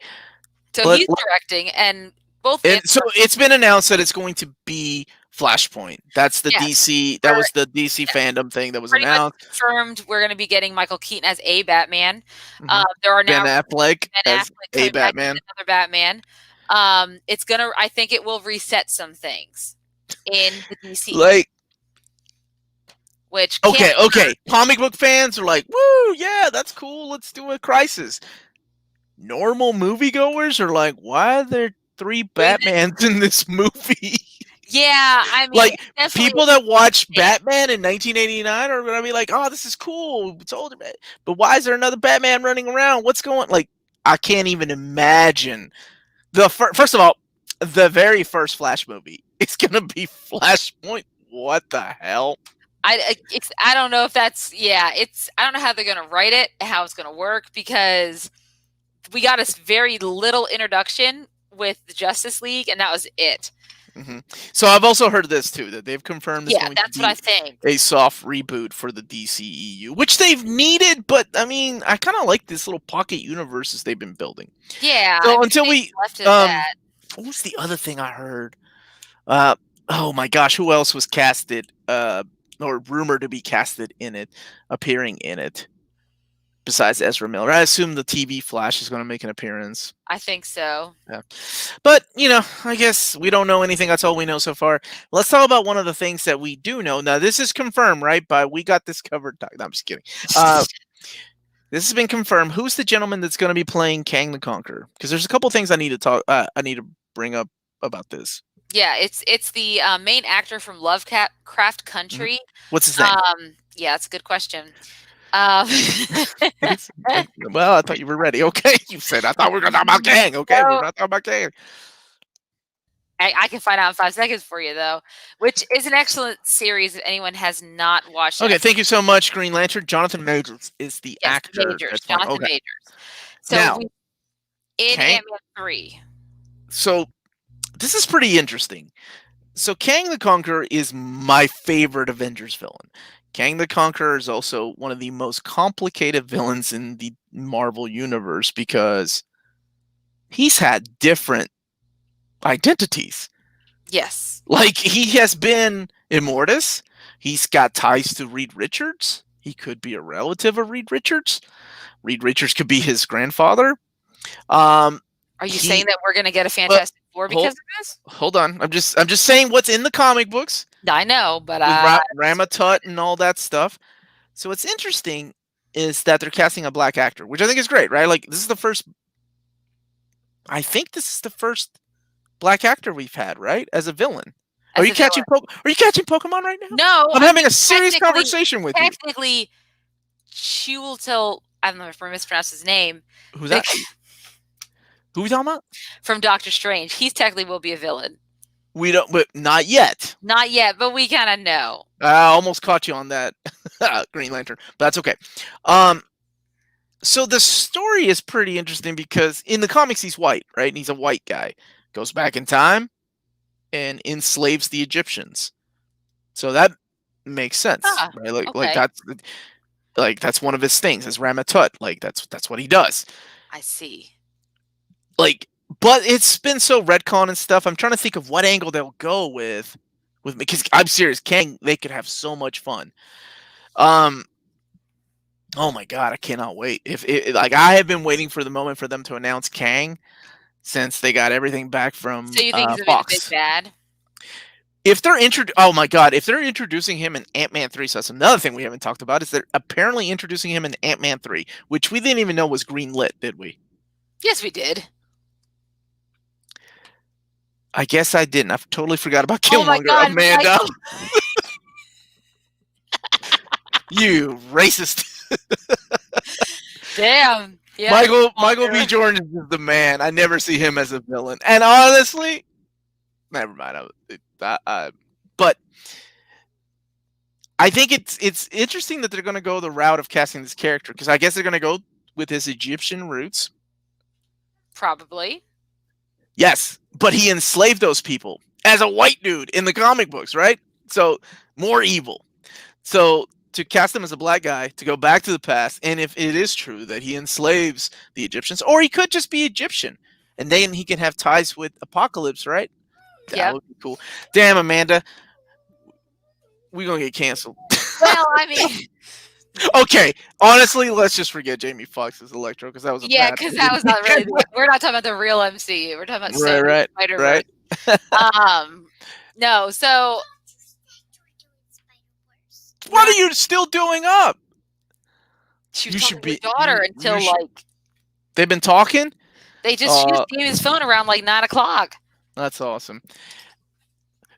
So he's directing, and both. So it's been announced that it's going to be Flashpoint. That's the DC. That was the DC fandom thing that was announced. Confirmed. We're going to be getting Michael Keaton as a Batman. There are now Ben Affleck as a Batman. Another Batman. It's gonna. I think it will reset some things in the DC. Like, which okay. Comic book fans are like, "Woo, yeah, that's cool. Let's do a Crisis." Normal moviegoers are like, "Why are there 3 Batmans in this movie?" Yeah, I mean, like people that watched Batman in 1989 are gonna be like, "Oh, this is cool. It's older, but why is there another Batman running around? What's going?" Like, I can't even imagine. First of all, the very first Flash movie is gonna be Flashpoint. What the hell? I don't know if that's I don't know how they're gonna write it, how it's gonna work, because we got a very little introduction with the Justice League, and that was it. Hmm. So I've also heard this too, that they've confirmed it's Yeah, going to that's what I be think. a soft reboot for the DCEU, which they've needed. But I mean, I kind of like this little pocket universes they've been building. Yeah, I So mean, until they we, left it at um, that. what was the other thing I heard? Uh, oh my gosh, who else was casted? Or rumored to be casted in it, appearing in it, besides Ezra Miller. I assume the TV Flash is going to make an appearance. I think so. Yeah. But, I guess we don't know anything. That's all we know so far. Let's talk about one of the things that we do know. Now, this is confirmed, right? But we got this covered. No, I'm just kidding. This has been confirmed. Who's the gentleman that's going to be playing Kang the Conqueror? Because there's a couple things I need to talk. I need to bring up about this. Yeah, it's the main actor from Lovecraft Mhm. Country. What's his name? Yeah, that's a good question. Um, Well, I thought you were ready. Okay, you said I thought we were going to talk about Kang. Okay, we're no, not talking about Kang. I can find out in 5 seconds for you though, which is an excellent series if anyone has not watched Okay, it. thank you so much, Green Lantern. Jonathan Majors is the Yes, actor Majors, that's playing. Jonathan Okay, Majors. So now we in Kang. Ant-Man 3. So this is pretty interesting. So Kang the Conqueror is my favorite Avengers villain. Kang the Conqueror is also one of the most complicated villains in the Marvel universe because he's had different identities. Yes. Like he has been Immortus. He's got ties to Reed Richards. He could be a relative of Reed Richards. Reed Richards could be his grandfather. Um, Are you saying he that we're gonna get a uh, Fantastic Four hold because of this? hold on. I'm just saying what's in the comic books I know, but with Ramatut and all that stuff. So what's interesting is that they're casting a black actor, which I think is great, right? Like this is the first. I think this is the first black actor we've had, right, as a villain. Are as you a villain. catching Are you catching Pokemon right now? No, I'm I having mean a serious conversation with you. technically, Chiwetel, I don't know if I mispronounced his name. Who's The that? Who we talking about? from Doctor Strange. He's technically will be a villain. We don't, but not yet. Not yet, but we kind of know. I almost caught you on that, Green Lantern, but that's okay. Um, so the story is pretty interesting because in the comics he's white, right? And he's a white guy, goes back in time and enslaves the Egyptians. So that makes sense, Ah, right? Like okay. that's one of his things is Ramatut. Like that's what he does. I see. Like, but it's been so retcon and stuff. I'm trying to think of what angle they'll go with me because I'm serious. Kang, they could have so much fun. Um, oh my god, I cannot wait. If like I have been waiting for the moment for them to announce Kang since they got everything back from So you think he's gonna be the big Fox. bad? If they're oh my god, if they're introducing him in Ant-Man 3, so that's another thing we haven't talked about is they're apparently introducing him in Ant-Man 3, which we didn't even know was green lit, did we? Yes, we did. I guess I didn't. I totally forgot about Oh my Killmonger, God, Amanda. You racist. damn. Yeah, Michael B. Jordan is the man. I never see him as a villain. And honestly, never mind. But I think it's interesting that they're going to go the route of casting this character because I guess they're going to go with his Egyptian roots. probably. Yes, but he enslaved those people as a white dude in the comic books, right? So more evil. So to cast him as a black guy, to go back to the past, and if it is true that he enslaves the Egyptians, or he could just be Egyptian, and then he can have ties with Apocalypse, right? That Yep. would be cool. Damn, Amanda, we're gonna get canceled. Well, I mean, Okay, honestly, let's just forget Jamie Foxx's Electro because that was a yeah, bad. because that was not really. We're not talking about the real MCU. We're talking about Sony Spider Verse. right. No. So What are you still doing up? she was You talking should to his be. daughter until like They've been talking. she just gave his phone around like 9 o'clock. That's awesome.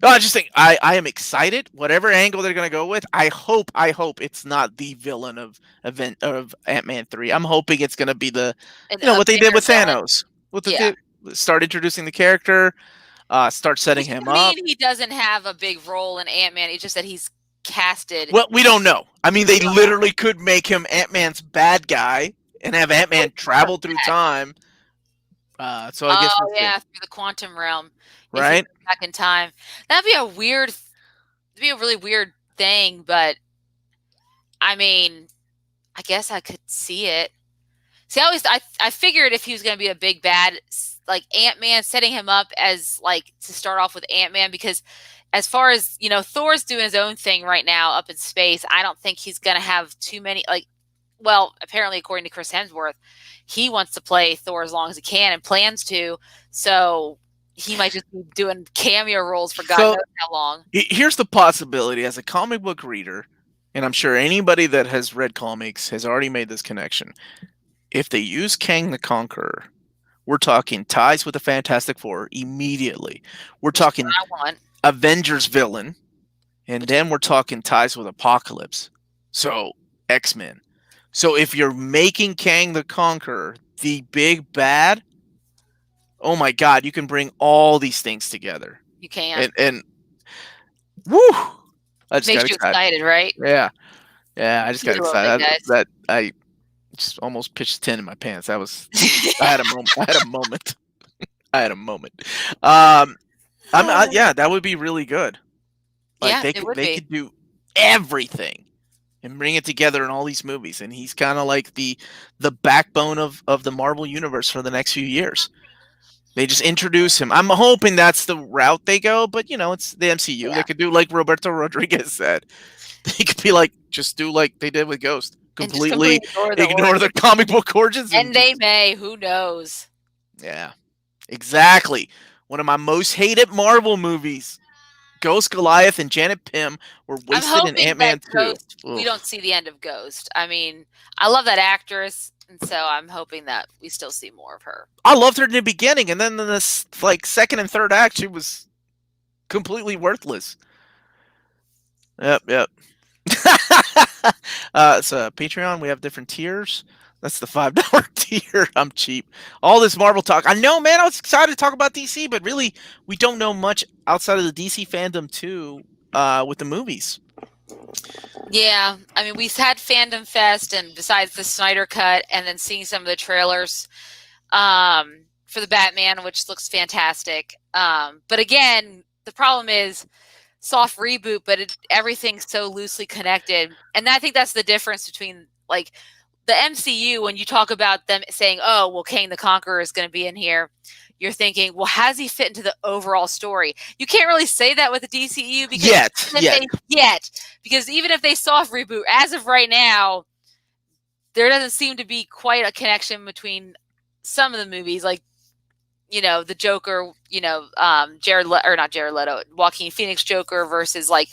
No, I just think I am excited. Whatever angle they're gonna go with, I hope it's not the villain of Ant-Man 3. I'm hoping it's gonna be the what they did with Thanos. Start introducing the character, start setting him up. He doesn't have a big role in Ant-Man. It's just that he's casted. Well, we don't know. I mean, they literally could make him Ant-Man's bad guy and have Ant-Man travel through time. So I guess Oh we'll see. yeah, through the quantum realm. If he Right? goes back in time, that'd be a weird, that'd be a really weird thing. But I mean, I guess I could see it. See, I figured if he was going to be a big bad, like Ant-Man, setting him up as like to start off with Ant-Man, because as far as Thor's doing his own thing right now up in space. I don't think he's going to have too many like. Well, apparently, according to Chris Hemsworth, he wants to play Thor as long as he can and plans to. So he might just be doing cameo roles for God So knows how long. here's the possibility as a comic book reader, and I'm sure anybody that has read comics has already made this connection. If they use Kang the Conqueror, we're talking ties with the Fantastic Four immediately. We're Which is talking what I want. Avengers villain, and Which then we're talking ties with Apocalypse. So X-Men. So if you're making Kang the Conqueror the big bad, oh my god, you can bring all these things together. you can. And woo! I just got Makes you excited. excited, right? Yeah. Yeah, I just got You love it, excited. guys. That I just almost pitched 10 in my pants. That was I had a moment. I had a moment. I had a moment. Yeah, that would be really good. Like Yeah, it would they be. could do everything and bring it together in all these movies, and he's kind of like the backbone of the Marvel universe for the next few years. They just introduce him. I'm hoping that's the route they go, but it's the MCU. Yeah. They could do like Roberto Rodriguez said. They could be like, just do like they did with Ghost. And just Completely completely ignore the ignore origin. the comic book origins. And they may, who knows? Yeah, exactly. One of my most hated Marvel movies. Ghost, Goliath, and Janet Pym were I'm wasted in hoping that Ant-Man 2. Ghost, we Ugh. don't see the end of Ghost. I mean, I love that actress, and so I'm hoping that we still see more of her. I loved her in the beginning, and then in this like second and third act, she was completely worthless. Yep. So Patreon, we have different tiers. That's the $5 tier. I'm cheap. All this Marvel talk. I know, man. I was excited to talk about DC, but really, we don't know much outside of the DC fandom too. With the movies. Yeah, I mean, we've had Fandom Fest, and besides the Snyder Cut, and then seeing some of the trailers for the Batman, which looks fantastic. But again, the problem is soft reboot, but everything's so loosely connected, and I think that's the difference between like the MCU. When you talk about them saying, "Oh, well, Kang the Conqueror is going to be in here," you're thinking, well, how does he fit into the overall story? You can't really say that with the DCEU because because even if they soft reboot, as of right now, there doesn't seem to be quite a connection between some of the movies, like the Joker, not Jared Leto, Joaquin Phoenix Joker versus like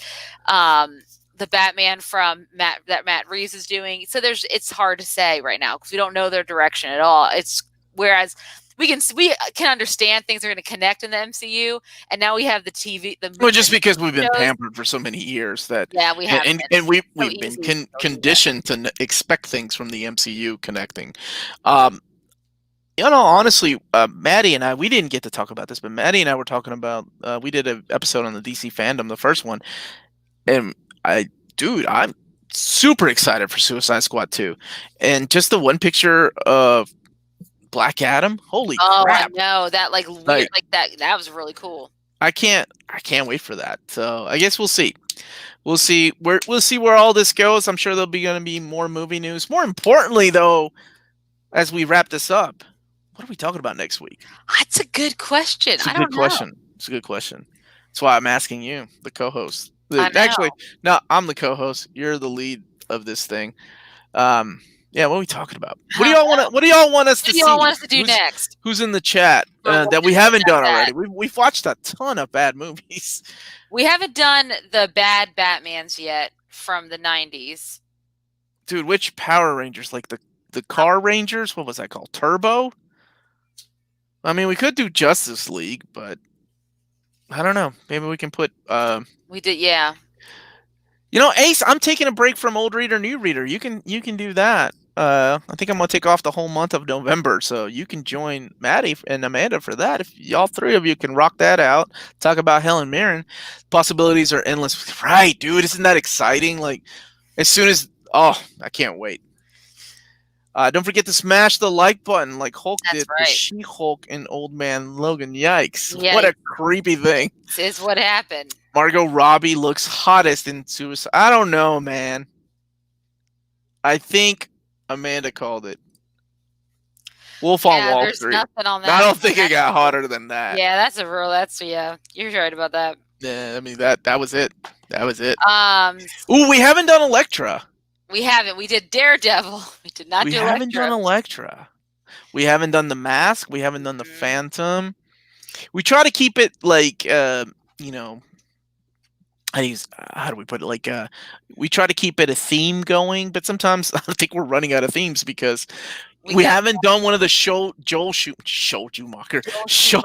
the Batman from Matt Reeves is doing. So it's hard to say right now because we don't know their direction at all. It's whereas we can understand things are going to connect in the MCU, and now we have the TV. Well, just because we've been pampered for so many years that we have, and we've been conditioned to expect things from the MCU connecting. Honestly, Maddie and I, we didn't get to talk about this, but Maddie and I were talking about. We did an episode on the DC fandom, the first one, and I'm super excited for Suicide Squad 2, and just the one picture of Black Adam. Holy crap! I know that weird, that was really cool. I can't wait for that. So I guess we'll see. We'll see where all this goes. I'm sure there'll be going to be more movie news. More importantly, though, as we wrap this up, what are we talking about next week? That's a good question. It's a good question. That's why I'm asking you, the co-host. Actually, no, I'm the co-host. You're the lead of this thing. Yeah, what are we talking about? What do y'all want us to see? What do y'all want us to do next? Who's in the chat that we haven't done already? We've watched a ton of bad movies. We haven't done the bad Batmans yet from the 90s. Dude, which Power Rangers? Like the Car Rangers? What was that called? Turbo? I mean, we could do Justice League, but I don't know. Maybe we can put we did, yeah. Ace, I'm taking a break from old reader, new reader. You can do that. I think I'm gonna take off the whole month of November, so you can join Maddie and Amanda for that. If y'all three of you can rock that out, talk about Helen Mirren, possibilities are endless. Right, dude, isn't that exciting? Like, as soon as I can't wait. Don't forget to smash the like button like Hulk That's did for right. She-Hulk and Old Man Logan. Yikes. Yeah, What a creepy thing. this is what happened. Margot Robbie looks hottest in Suicide. I don't know, man. I think Amanda called it. Wolf on Yeah, Wall there's Street. nothing on I that don't one. think it got hotter than that. Yeah, yeah, you're right about that. Yeah, I mean that was it. That was it. Um, Ooh, we haven't done Elektra. we haven't. We did Daredevil. We did not We do haven't done Elektra. Elektra. We haven't done the Mask. We haven't done the Mhm. Phantom. We try to keep it like you know, how do we put it? Like we try to keep it a theme going, but sometimes I think we're running out of themes because we got haven't done one of the Joel Schumacher Joel Schumacher, Joel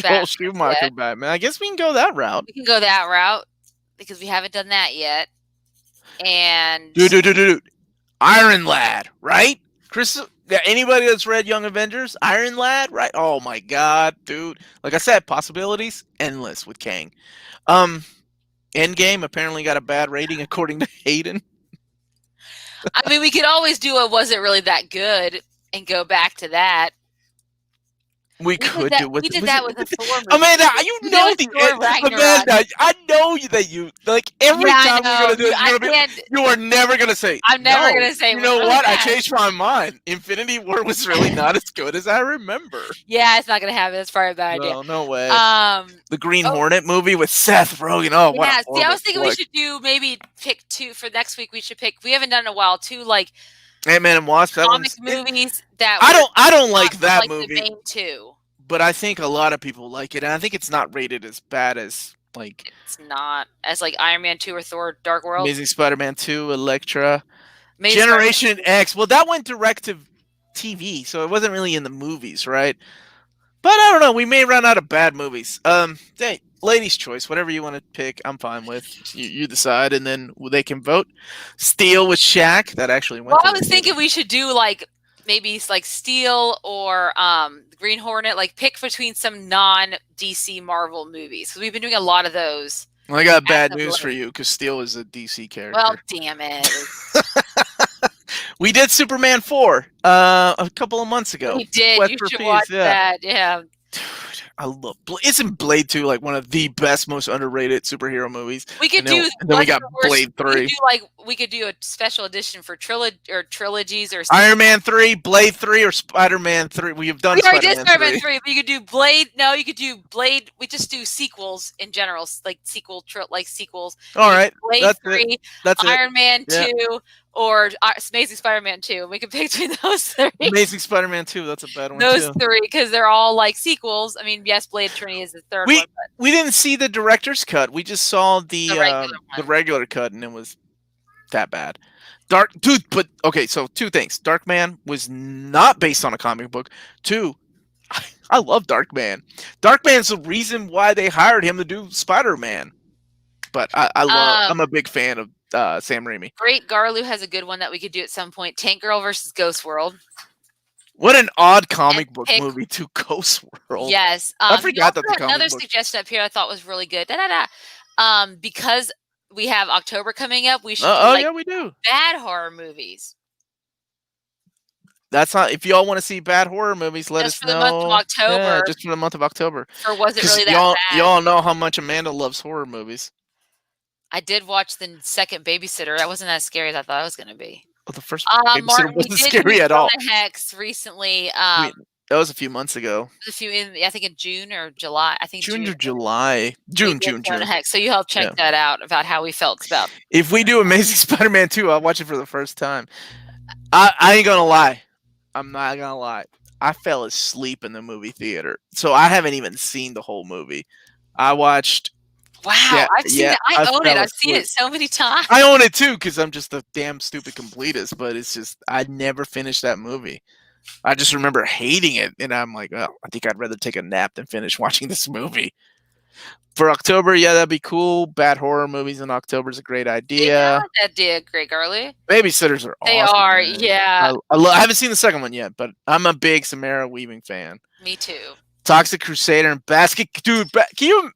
Batman Schumacher yet. Batman. I guess we can go that route. We can go that route because we haven't done that yet. And Dude. Iron Lad, right? Chris, yeah, anybody that's read Young Avengers, Iron Lad, right? Oh my god, dude. Like I said, possibilities endless with Kang. Endgame apparently got a bad rating according to Hayden. I mean, we could always do a was it really that good and go back to that. We could do We did that with the Thor movie. Amanda, you We know did Thor Ragnarok. Amanda, I know that you like every Yeah, time we're gonna do it, you are never gonna say. I'm never no. gonna say. You know really what? bad. I changed my mind. Infinity War was really not as good as I remember. Yeah, it's not gonna happen. That's probably a bad idea. No way. The Green Hornet movie with Seth Rogen. Oh, what a see, I was thinking we should do maybe pick two for next week. We should pick. We haven't done it in a while. Two like Ant-Man and Wasp. comic movies that I don't like that movie. The main two. But I think a lot of people like it, and I think it's not rated as bad as like it's not as like Iron Man 2 or Thor: Dark World. Amazing Spider-Man 2, Elektra, Generation X. Well, that went direct to TV, so it wasn't really in the movies, right? But I don't know. We may run out of bad movies. Hey, ladies' choice. Whatever you want to pick, I'm fine with. You decide, and then they can vote. Steel with Shaq. That actually went. Well, I was thinking we should do like maybe like Steel or Green Hornet. Like pick between some non-DC Marvel movies because we've been doing a lot of those. Well, I got bad news for you because Steel is a DC character. Well, damn it. We did Superman 4 a couple of months ago. We did. You should watch that. Yeah. Dude, I love. Isn't Blade 2 like one of the best, most underrated superhero movies? We could do. And then we got Blade 3. We could do a special edition for trilogies or Iron Man 3, Blade 3, or Spider-Man 3. We have done. We already did Spider-Man 3. But you could do Blade. No, you could do Blade. We just do sequels in general, like sequels. All right. Blade That's 3. It. That's Iron it. Man 2. Or Amazing Spider-Man 2. We can pick between those three. Amazing Spider-Man 2. That's a bad one. Those three, because they're all like sequels. I mean, yes, Blade Trinity is the third one. But we didn't see the director's cut. We just saw the regular cut, and it was that bad. But okay, so two things. Darkman was not based on a comic book. Two, I love Darkman. Darkman's the reason why they hired him to do Spider-Man. But I'm a big fan of Sam Raimi. Great Garlu has a good one that we could do at some point. Tank Girl versus Ghost World. What an odd comic book movie to Ghost World. Yes. I forgot that the comic another suggestion up here I thought was really good. Because we have October coming up, we should yeah, we do. Bad horror movies. That's not. If y'all want to see bad horror movies, let us know. Just for the month of October. Yeah, just for the month of October. Or was it really that bad? Y'all know how much Amanda loves horror movies. I did watch the second Babysitter. That wasn't as scary as I thought it was going to be. Well, the first Babysitter wasn't scary at all. Hex recently. That was a few months ago. I think in June or July. I think June or July. June. Hex. So you help check that out about how we felt about. If we do Amazing Spider-Man 2, I'll watch it for the first time. I ain't gonna lie. I'm not gonna lie. I fell asleep in the movie theater, so I haven't even seen the whole movie. I watched. Wow, yeah, I've seen it. I own it. I've seen it so many times. I own it too because I'm just a damn stupid completist. But it's just I never finished that movie. I just remember hating it, and I'm like, well, I think I'd rather take a nap than finish watching this movie. For October, yeah, that'd be cool. Bad horror movies in October is a great idea. Yeah, that did great, Garly. Babysitters are awesome. They are, man. yeah. I haven't seen the second one yet, but I'm a big Samara Weaving fan. Me too. Toxic Crusader and Basket Dude. Can you,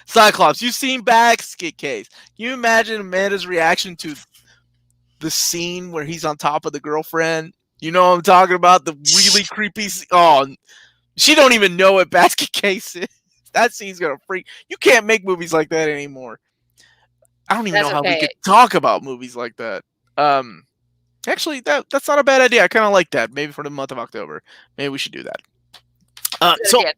Cyclops? You've seen Basket Case? Can you imagine Amanda's reaction to the scene where he's on top of the girlfriend? You know what I'm talking about? The really creepy. Oh, she don't even know what basket case is. That scene's gonna freak. You can't make movies like that anymore. I don't even That's know how we okay. could talk about movies like that. Um, Actually, that's not a bad idea. I kind of like that. Maybe for the month of October, maybe we should do that. Uh, Good so idea.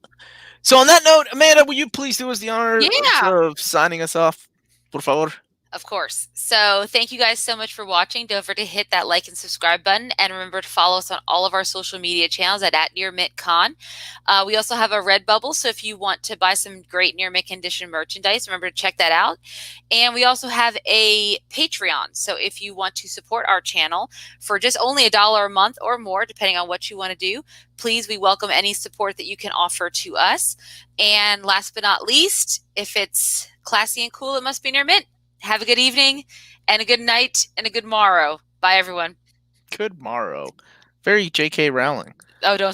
so on that note, Amanda, will you please do us the honor Yeah. of signing us off, por favor? Of course. So thank you guys so much for watching. Don't forget to hit that like and subscribe button. And remember to follow us on all of our social media channels at NearMintCon. We also have a Redbubble. So if you want to buy some great Near Mint condition merchandise, remember to check that out. And we also have a Patreon. So if you want to support our channel for just only $1 a month or more, depending on what you want to do, please, we welcome any support that you can offer to us. And last but not least, if it's classy and cool, it must be Near Mint. Have a good evening and a good night and a good morrow. Bye, everyone. Good morrow. Very J.K. Rowling. Oh, don't say